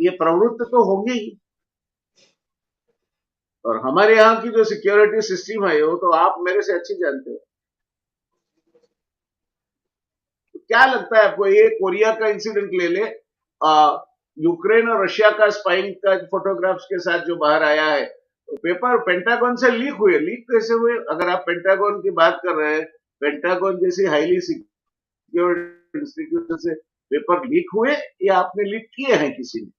ये प्रवृत्ति तो होंगी ही। और हमारे यहाँ की जो सिक्योरिटी सिस्टम है वो तो आप मेरे से अच्छी जानते हो। तो क्या लगता है आपको, ये कोरिया का इंसिडेंट ले ले, यूक्रेन और रशिया का स्पाइंग का फोटोग्राफ्स के साथ जो बाहर आया है, तो पेपर पेंटागन से लीक हुए। लीक कैसे हुए? अगर आप पेंटागन की बात कर रहे हैं, पेंटागन जैसी हाईली सिक्योर इंस्टीट्यूशन से पेपर लीक हुए या आपने लीक किए हैं किसी ने?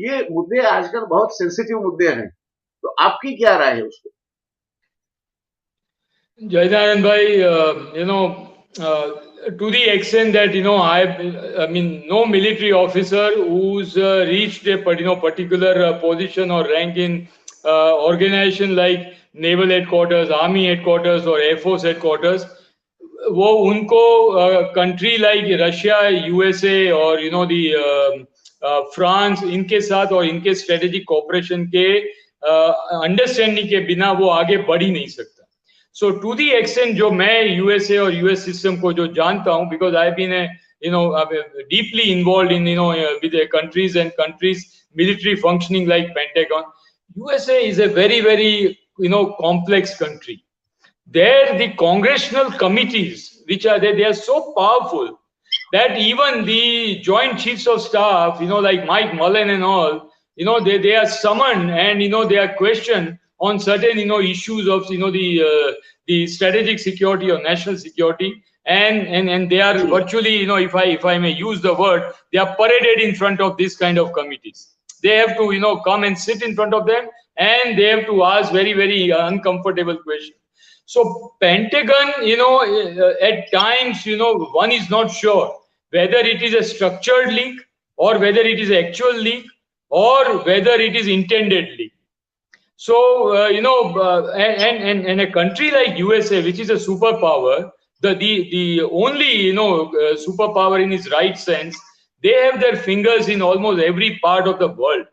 ये मुद्दे आजकल बहुत सेंसिटिव मुद्दे हैं, तो आपकी क्या राय है उसको? JayNarayan bhai, to the extent that I mean, no military officer who's reached a particular position or rank in organization like naval headquarters, army headquarters, or air force headquarters, वो उनको country like Russia, USA, or the France, इनके साथ और इनके strategic cooperation के understanding के बिना वो आगे बढ़ ही नहीं सकता। सो टू दी एक्सटेंट जो मैं यूएसए और यूएस सिस्टम को जो जानता हूं, because I been deeply involve in with countries and countries military functioning like Pentagon, USA is a very complex country. There the congressional committees which are there, they are so powerful that even the joint chiefs of staff, like Mike Mullen and all, they are summoned and they are questioned on certain issues of the strategic security or national security, and they are virtually, if I may use the word, they are paraded in front of this kind of committees. They have to come and sit in front of them, and they have to ask very uncomfortable questions. So Pentagon, at times, one is not sure whether it is a structured leak or whether it is actual leak or whether it is intended leak. So, and a country like USA, which is a superpower, the only, superpower in its right sense, they have their fingers in almost every part of the world.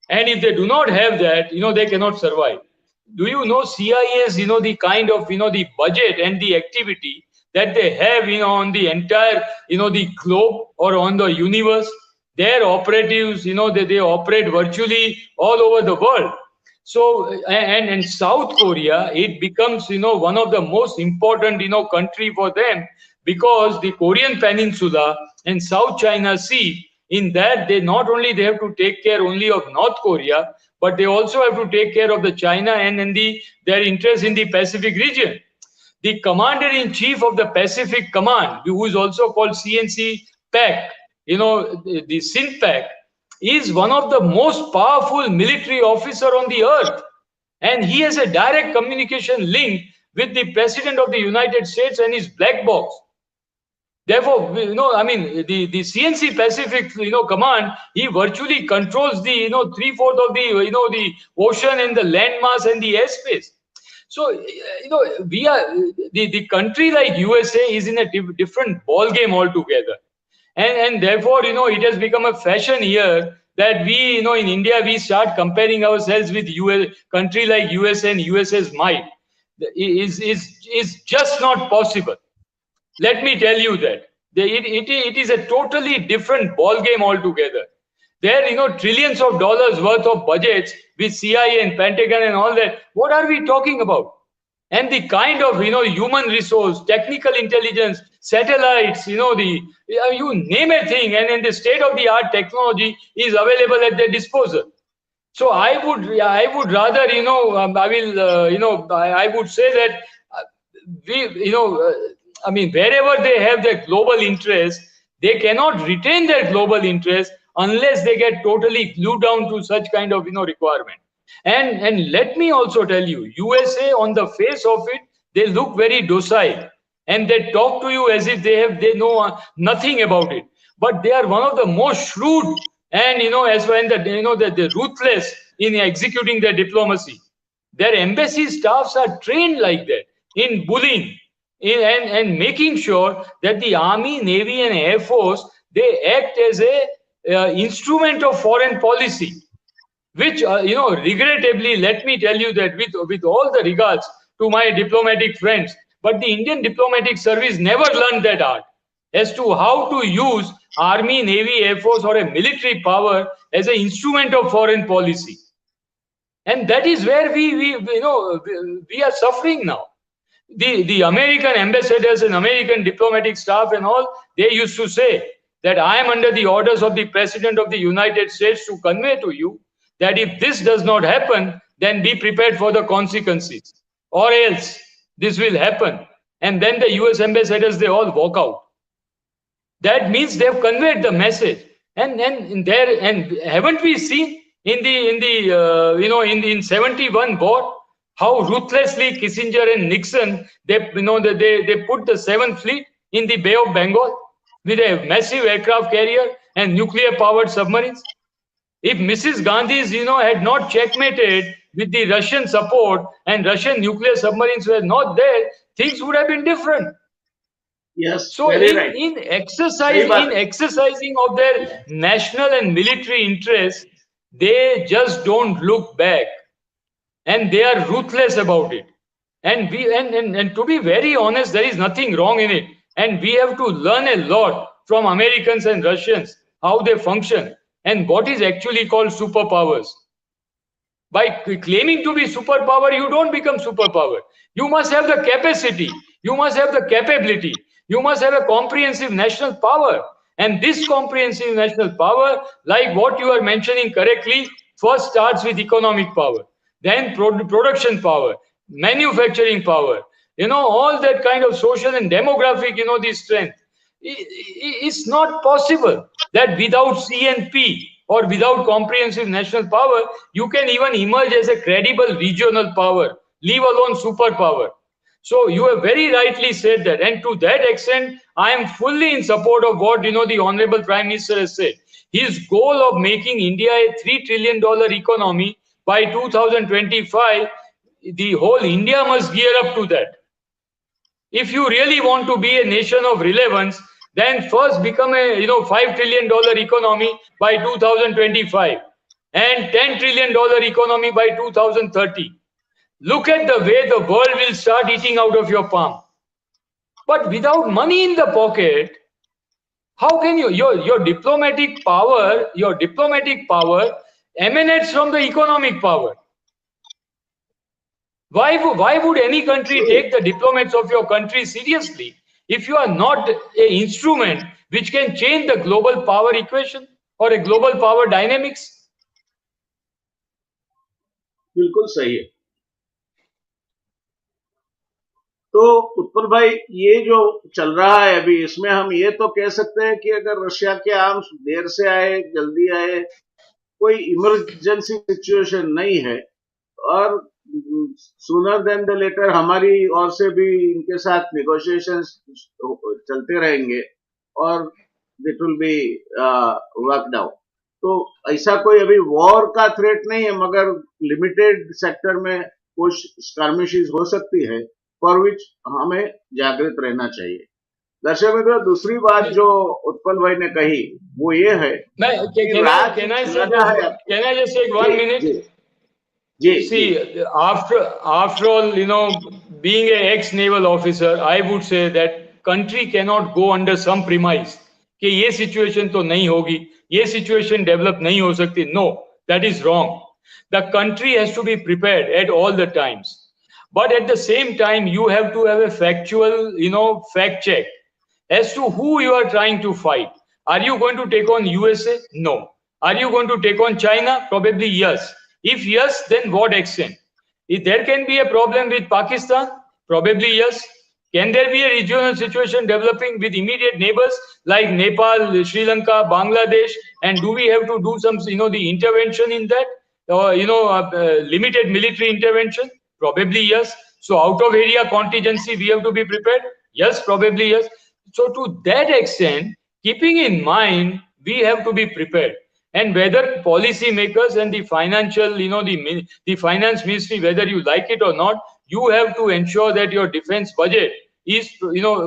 And if they do not have that, they cannot survive. Do you know CIA's, the kind of, the budget and the activity that they have, on the entire, the globe or on the universe? Their operatives, they operate virtually all over the world. So, and South Korea, it becomes, one of the most important, country for them, because the Korean Peninsula and South China Sea, in that they not only they have to take care only of North Korea, but they also have to take care of the China and their interest in the Pacific region. The commander-in-chief of the Pacific Command, who is also called CNC PAC, the SINPAC, is one of the most powerful military officer on the earth. And he has a direct communication link with the President of the United States and his black box. Therefore, the CNC Pacific, command, he virtually controls the, 3/4 of the ocean and the landmass and the airspace. So, we are, the country like USA is in a different ball game altogether. And therefore, it has become a fashion here that we, in India, we start comparing ourselves with country like USA and USA's might. Is just not possible. Let me tell you that it is a totally different ball game altogether. There, trillions of dollars worth of budgets with CIA and Pentagon and all that. What are we talking about? And the kind of, human resource, technical intelligence, satellites, you name a thing, and in the state of the art technology is available at their disposal. So I would rather, I would say that wherever they have their global interest, they cannot retain their global interest unless they get totally glued down to such kind of, requirement. And let me also tell you, USA on the face of it, they look very docile and they talk to you as if they know nothing about it. But they are one of the most shrewd and as well the ruthless in executing their diplomacy. Their embassy staffs are trained like that in bullying and making sure that the army, navy, and air force, they act as a instrument of foreign policy, which regrettably, let me tell you that with all the regards to my diplomatic friends, but the Indian diplomatic service never learned that art as to how to use army, navy, air force, or a military power as an instrument of foreign policy. And that is where we are suffering now. The American ambassadors and American diplomatic staff and all, they used to say that I am under the orders of the President of the United States to convey to you that if this does not happen, then be prepared for the consequences, or else this will happen. And then the US ambassadors, they all walk out. That means they've conveyed the message. And haven't we seen in 71 war how ruthlessly Kissinger and Nixon they put the 7th Fleet in the Bay of Bengal with a massive aircraft carrier and nuclear powered submarines? If Mrs. Gandhi's had not checkmated with the Russian support and Russian nuclear submarines were not there, things would have been different. Yes, so very right. in exercising of their national and military interests, they just don't look back, and they are ruthless about it. And to be very honest, there is nothing wrong in it. And we have to learn a lot from Americans and Russians, how they function and what is actually called superpowers. By claiming to be superpower, you don't become superpower. You must have the capacity. You must have the capability. You must have a comprehensive national power. And this comprehensive national power, like what you are mentioning correctly, first starts with economic power, then production power, manufacturing power, all that kind of social and demographic, the strength. It's not possible that without CNP or without comprehensive national power, you can even emerge as a credible regional power, leave alone superpower. So you have very rightly said that. And to that extent, I am fully in support of what, the Honorable Prime Minister has said. His goal of making India a $3 trillion economy by 2025, the whole India must gear up to that. If you really want to be a nation of relevance, then first become a $5 trillion economy by 2025 and $10 trillion economy by 2030. Look at the way the world will start eating out of your palm. But without money in the pocket, how can your diplomatic power emanates from the economic power. Why would any country take the diplomats of your country seriously if you are not an instrument which can change the global power equation or a global power dynamics? बिल्कुल सही है. तो उत्पल भाई, ये जो चल रहा है अभी, इसमें हम ये तो कह सकते हैं कि अगर रशिया के आर्म्स देर से आए, जल्दी आए, कोई इमरजेंसी सिचुएशन नहीं है, और सूनर देन द लेटर हमारी ओर से भी इनके साथ नेगोशिएशंस चलते रहेंगे और it will be worked out. तो ऐसा कोई अभी वॉर का थ्रेट नहीं है, मगर लिमिटेड सेक्टर में कुछ स्कर्मिशेस हो सकती है, फॉर विच हमें जागृत रहना चाहिए. दर्शक मित्रों, दूसरी बात जो उत्पल भाई ने कही वो ये है, can I just take 1 minute? See, after all, being an ex-naval officer, I would say that country cannot go under some premise कि ये situation तो नहीं होगी, ये situation develop नहीं हो सकती. No, that is wrong. The country has to be prepared at all the times. But at the same time, you have to have a factual, fact check as to who you are trying to fight. Are you going to take on USA? No. Are you going to take on China? Probably yes. If yes, then what extent? If there can be a problem with Pakistan? Probably yes. Can there be a regional situation developing with immediate neighbors like Nepal, Sri Lanka, Bangladesh? And do we have to do some, the intervention in that? limited military intervention? Probably yes. So out of area contingency, we have to be prepared? Yes, probably yes. So to that extent, keeping in mind, we have to be prepared. And whether policy makers and the financial, the finance ministry, whether you like it or not, you have to ensure that your defense budget is,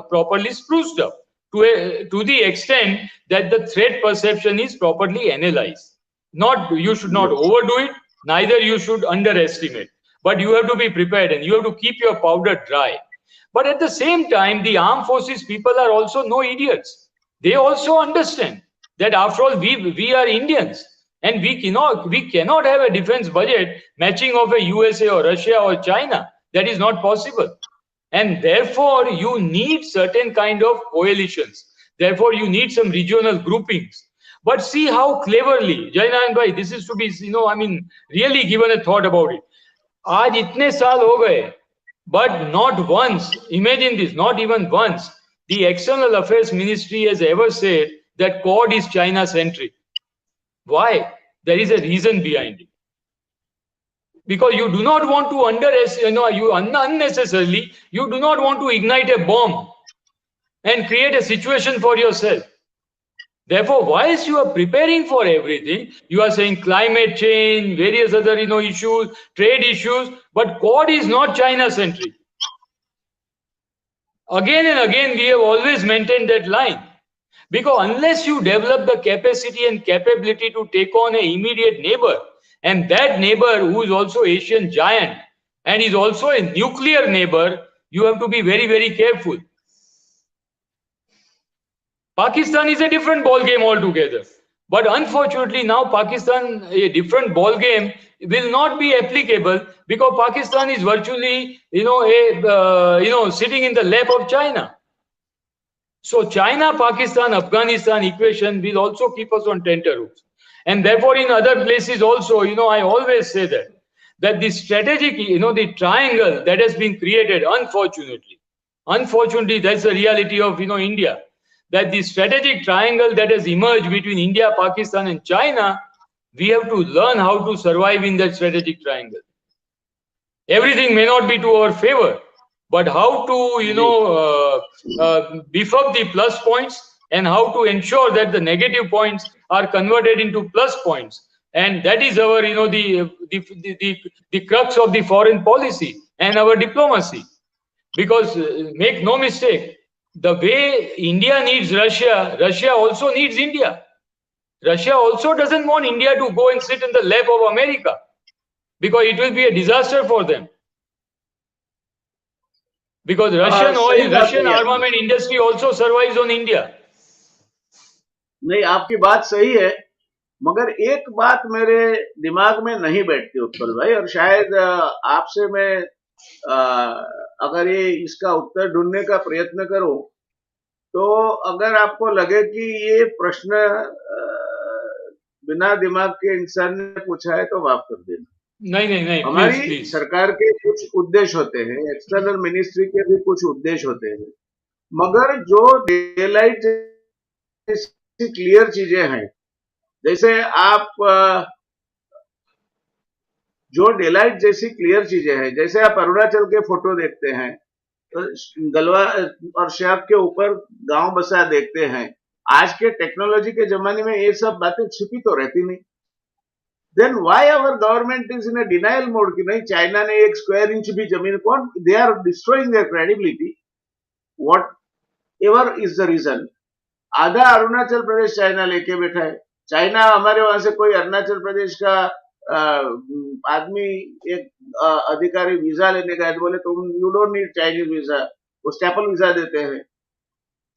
properly spruced up to the extent that the threat perception is properly analyzed. Not, you should not Yes. overdo it, neither you should underestimate, but you have to be prepared and you have to keep your powder dry. But at the same time, the armed forces people are also no idiots. They also understand that after all, we are Indians, and we cannot have a defense budget matching of a USA or Russia or China. That is not possible. And therefore, you need certain kind of coalitions. Therefore, you need some regional groupings. But see how cleverly, JayNarayan bhai, this is to be, really given a thought about it. आज इतने साल हो गए, but not once, imagine this, not even once, the External Affairs Ministry has ever said that Quad is China centric. Why? There is a reason behind it. Because you do not want to unnecessarily, you do not want to ignite a bomb and create a situation for yourself. Therefore, whilst you are preparing for everything, you are saying climate change, various other issues, trade issues, but Quad is not China centric. Again and again, we have always maintained that line. Because unless you develop the capacity and capability to take on an immediate neighbor, and that neighbor who is also Asian giant and is also a nuclear neighbor, you have to be very, very careful. Pakistan is a different ball game altogether. But unfortunately now Pakistan, a different ball game will not be applicable because Pakistan is virtually, sitting in the lap of China. So China, Pakistan, Afghanistan equation will also keep us on tenterhooks. And therefore in other places also, I always say that the strategic, the triangle that has been created, unfortunately, that's the reality of, India, that the strategic triangle that has emerged between India, Pakistan and China, we have to learn how to survive in that strategic triangle. Everything may not be to our favor, but how to, beef up the plus points and how to ensure that the negative points are converted into plus points. And that is our, the crux of the foreign policy and our diplomacy. Because make no mistake, the way India needs Russia, Russia also needs India. Russia also doesn't want India to go and sit in the lap of America, because it will be a disaster for them. Because Russian oil, Russian armament industry also survives on India. नहीं, आपकी बात सही है, मगर एक बात मेरे दिमाग में नहीं बैठती उत्पल भाई, और शायद आपसे मैं अगर ये इसका उत्तर ढूंढने का प्रयत्न करूं, तो अगर आपको लगे कि ये प्रश्न बिना दिमाग के इंसान ने पूछा है तो माफ कर देना। नहीं, हमारी please. सरकार के कुछ उद्देश्य होते हैं, एक्सटर्नल मिनिस्ट्री के भी कुछ उद्देश्य होते हैं, मगर जो डेलाइट जैसी क्लियर चीजें हैं, जैसे आप जो डेलाइट जैसी क्लियर चीजें हैं, जैसे आप अरुणाचल के फोटो देखते हैं, तो गलवा और शैप के ऊपर गांव बसा देखते हैं, आज के टेक्नोलॉजी के जमाने में ये सब बातें छिपी तो रहती नहीं। Then why our government is in a denial mode कि नहीं, चाइना ने एक स्क्वायर इंच भी जमीन को, they are destroying their credibility, whatever is the reason। आधा अरुणाचल प्रदेश चाइना लेके बैठा है। चाइना हमारे वहां से कोई अरुणाचल प्रदेश का आदमी, एक अधिकारी वीजा लेने का है तो बोले तुम you don't need Chinese visa, वो स्टैपल वीजा देते हैं।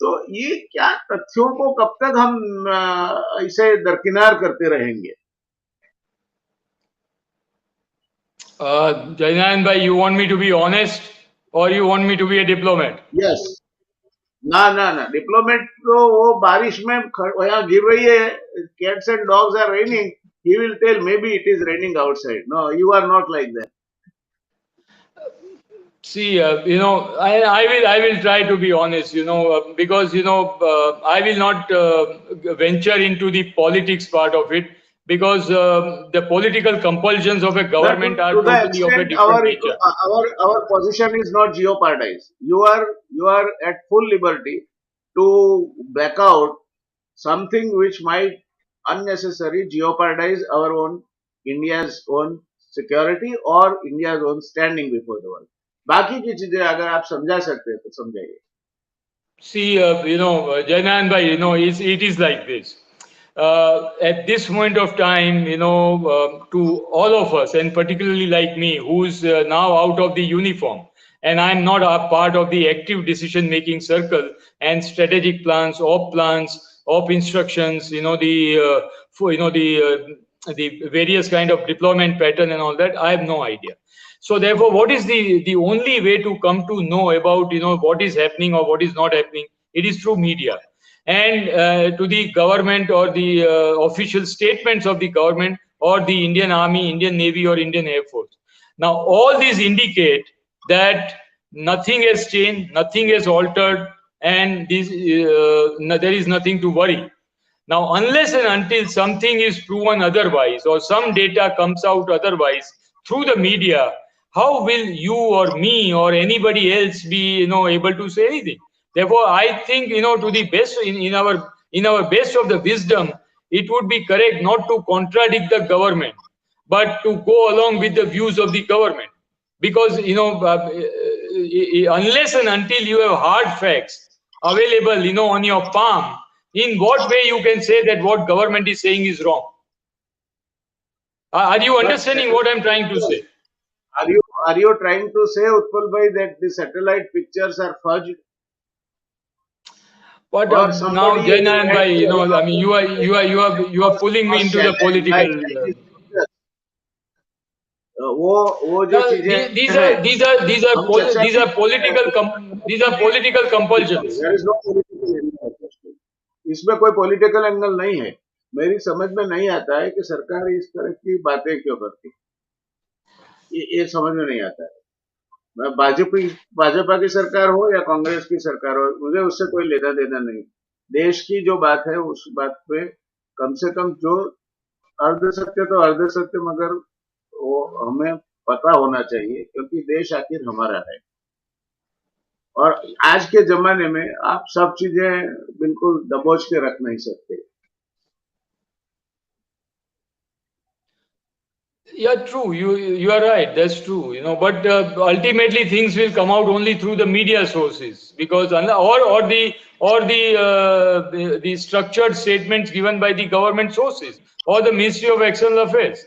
तो ये क्या तथ्यों को कब तक हम इसे दरकिनार करते रहेंगे? JayNarayan bhai, you want me to be honest or you want me to be a diplomat? Yes. ना डिप्लोमेट तो वो बारिश में यहाँ गिर रही है, cats and dogs are raining, he will tell maybe it is raining outside. No, you are not like that. See, I will try to be honest, because I will not venture into the politics part of it, because the political compulsions of a But government are to the totally of a extent different nature. our position is not jeopardized. You are at full liberty to back out something which might unnecessarily jeopardize our own India's own security or India's own standing before the world. बाकी की चीजें अगर आप समझा सकते हैं तो समझाइए. See, JayNarayan bhai, it is like this. At this moment of time, to all of us, and particularly like me, who's now out of the uniform, and I'm not a part of the active decision-making circle and strategic plans, op instructions, the various kind of deployment pattern and all that. I have no idea. So therefore, what is the only way to come to know about what is happening or what is not happening? It is through media, and to the government or the official statements of the government or the Indian Army, Indian Navy, or Indian Air Force. Now, all these indicate that nothing has changed, nothing has altered, and there is nothing to worry. Now, unless and until something is proven otherwise or some data comes out otherwise through the media, how will you or me or anybody else be able to say anything? Therefore, I think to the best in our best of the wisdom, it would be correct not to contradict the government, but to go along with the views of the government, because unless and until you have hard facts available on your palm, in what way you can say that what government is saying is wrong? Are you But understanding what I'm trying to say? are you trying to say, Utpal bhai, that the satellite pictures are fudged But or now, somebody JayNarayan went bhai, to I mean, you are pulling me into the political. वो जो चीजें These हैं are हम चर्चा नहीं कर रहे हैं. these are political compulsions. There is no political angle. इसमें कोई पॉलिटिकल एंगल नहीं है. मेरी समझ में नहीं आता है कि सरकार इस तरह की बातें क्यों करती है. ये समझ में नहीं आता है. भाजपा की सरकार हो या कांग्रेस की सरकार हो, मुझे उससे कोई लेना देना नहीं. देश की जो बात है उस बात पे कम से कम जो अर्ध सत्य तो अर्ध सत्य, मगर वो हमें पता होना चाहिए, क्योंकि देश आखिर हमारा है. और आज के जमाने में आप सब चीजें बिल्कुल दबोच के रख नहीं सकते. Yeah, true. You are right. That's true. But ultimately things will come out only through the media sources, because the structured statements given by the government sources or the Ministry of External Affairs.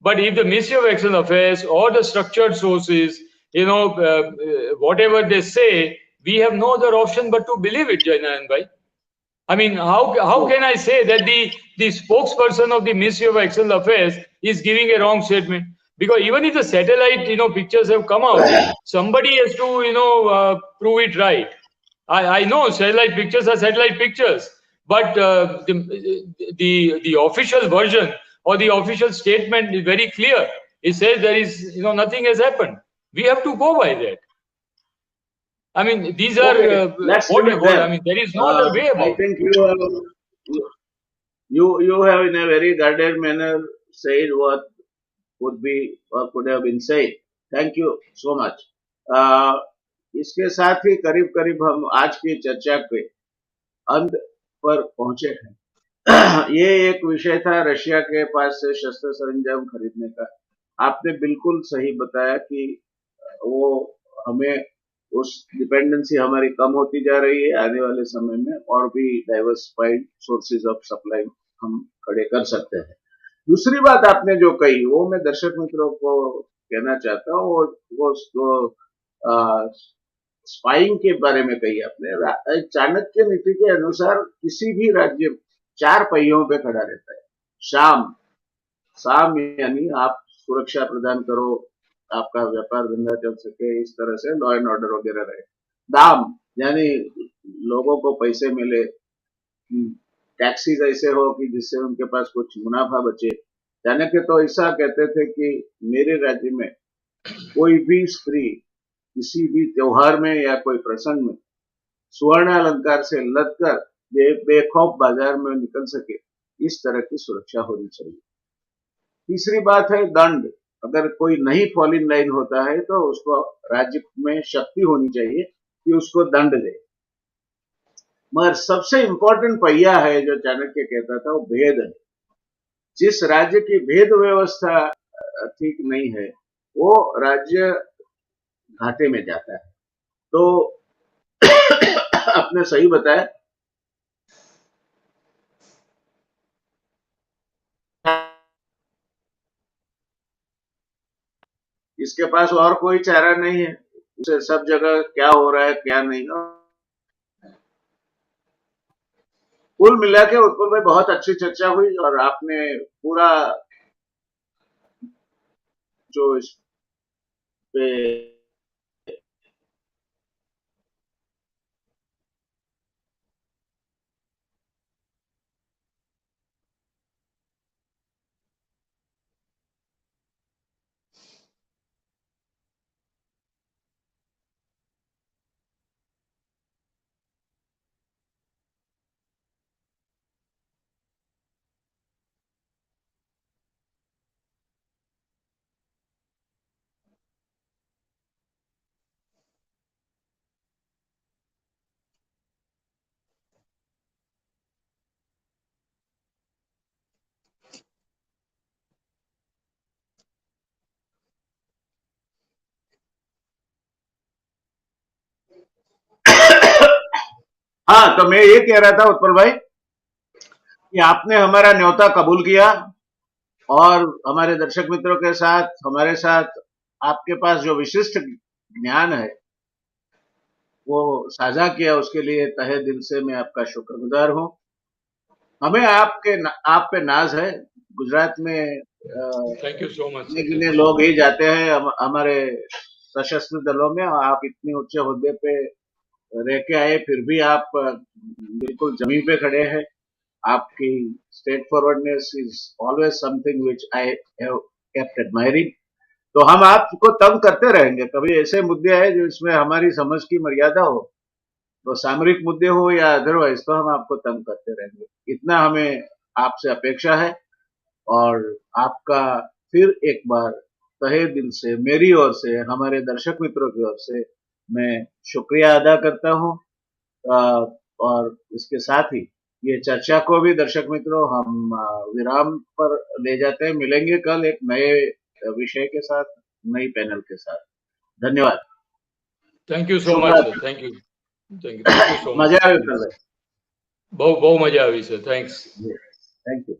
But if the Ministry of External Affairs or the structured sources, whatever they say, we have no other option but to believe it, JayNarayan bhai. I mean, how can I say that the spokesperson of the Ministry of External Affairs is giving a wrong statement? Because even if the satellite pictures have come out, somebody has to prove it right. I know satellite pictures are satellite pictures, but the official version or the official statement is very clear. It says there is nothing has happened. We have to go by that. I mean, these are Okay, let's leave it what I there. mean. There is no other way I about it. think you have in a very guarded manner said what would be or could have been said. Thank you so much. Uh, इसके साथ ही करीब करीब हम आज की चर्चा के अंत पर पहुंचे हैं. ये एक विषय था रशिया के पास से शस्त्र सरंजाम खरीदने का. आपने बिल्कुल सही बताया कि वो हमें उस डिपेंडेंसी हमारी कम होती जा रही है. आने वाले समय में और भी डाइवर्सिफाइड सोर्सेज ऑफ सप्लाई हम खड़े कर सकते हैं. दूसरी बात आपने जो कही वो मैं दर्शक मित्रों को कहना चाहता हूँ. वो स्पाइंग के बारे में कही आपने. चाणक्य नीति के अनुसार किसी भी राज्य 4 पहियों पे खड़ा रहता है. साम यानी आप सुरक्षा प्रदान करो, आपका व्यापार धंधा चल सके, इस तरह से लॉ एंड ऑर्डर वगैरह रहे. दाम यानी लोगों को पैसे मिले, टैक्सीज ऐसे हो कि जिससे उनके पास कुछ मुनाफा बचे. चाणक्य तो ऐसा कहते थे कि मेरे राज्य में कोई भी स्त्री किसी भी त्योहार में या कोई प्रसंग में स्वर्ण अलंकार से लद कर बेखौफ बाजार में निकल सके, इस तरह की सुरक्षा होनी चाहिए. तीसरी बात है दंड। अगर कोई नहीं फॉल इन लाइन होता है तो उसको राज्य में शक्ति होनी चाहिए कि उसको दंड दे। मगर सबसे इंपॉर्टेंट पहिया है जो चाणक्य कहता था वो भेद है। जिस राज्य की भेद व्यवस्था ठीक नहीं है वो राज्य घाटे में जाता है। तो आपने सही बताया। इसके पास और कोई चारा नहीं है, उसे सब जगह क्या हो रहा है क्या नहीं। कुल मिला के उत्पल भाई बहुत अच्छी चर्चा हुई और आपने पूरा जो इस पे हाँ, तो मैं ये कह रहा था उत्पल भाई कि आपने हमारा न्योता कबूल किया और हमारे दर्शक मित्रों के साथ हमारे साथ आपके पास जो विशिष्ट ज्ञान है वो साझा किया, उसके लिए तहे दिल से मैं आपका शुक्रगुजार हूँ। हमें आप पे नाज है। गुजरात में थैंक यू सो मच गिने सर, थैंक गिने यू सो लोग मच। ही जाते हैं हमारे सशस्त्र दलों में, और आप इतने ऊंचे ओहदे पे रह के आए फिर भी आप बिल्कुल जमीन पे खड़े हैं। आपकी straight forwardness is always something which I have kept admiring. तो हम आपको तंग करते रहेंगे। कभी ऐसे मुद्दे आए जो इसमें हमारी समझ की मर्यादा हो, तो सामरिक मुद्दे हो या अदरवाइज, तो हम आपको तंग करते रहेंगे। इतना हमें आपसे अपेक्षा है। और आपका फिर एक बार तहे दिल से मेरी ओर से हमारे दर्शक मित्रों की ओर से मैं शुक्रिया अदा करता हूँ। और इसके साथ ही ये चर्चा को भी दर्शक मित्रों हम विराम पर ले जाते हैं। मिलेंगे कल एक नए विषय के साथ, नई पैनल के साथ। धन्यवाद। Thank you so Shubh much sir, रात्रि। थैंक यू सो मच मजा सर, आयो थैंक कल। यू। बहुत बहुत मजा आई सर, थैंक्स। Thank you.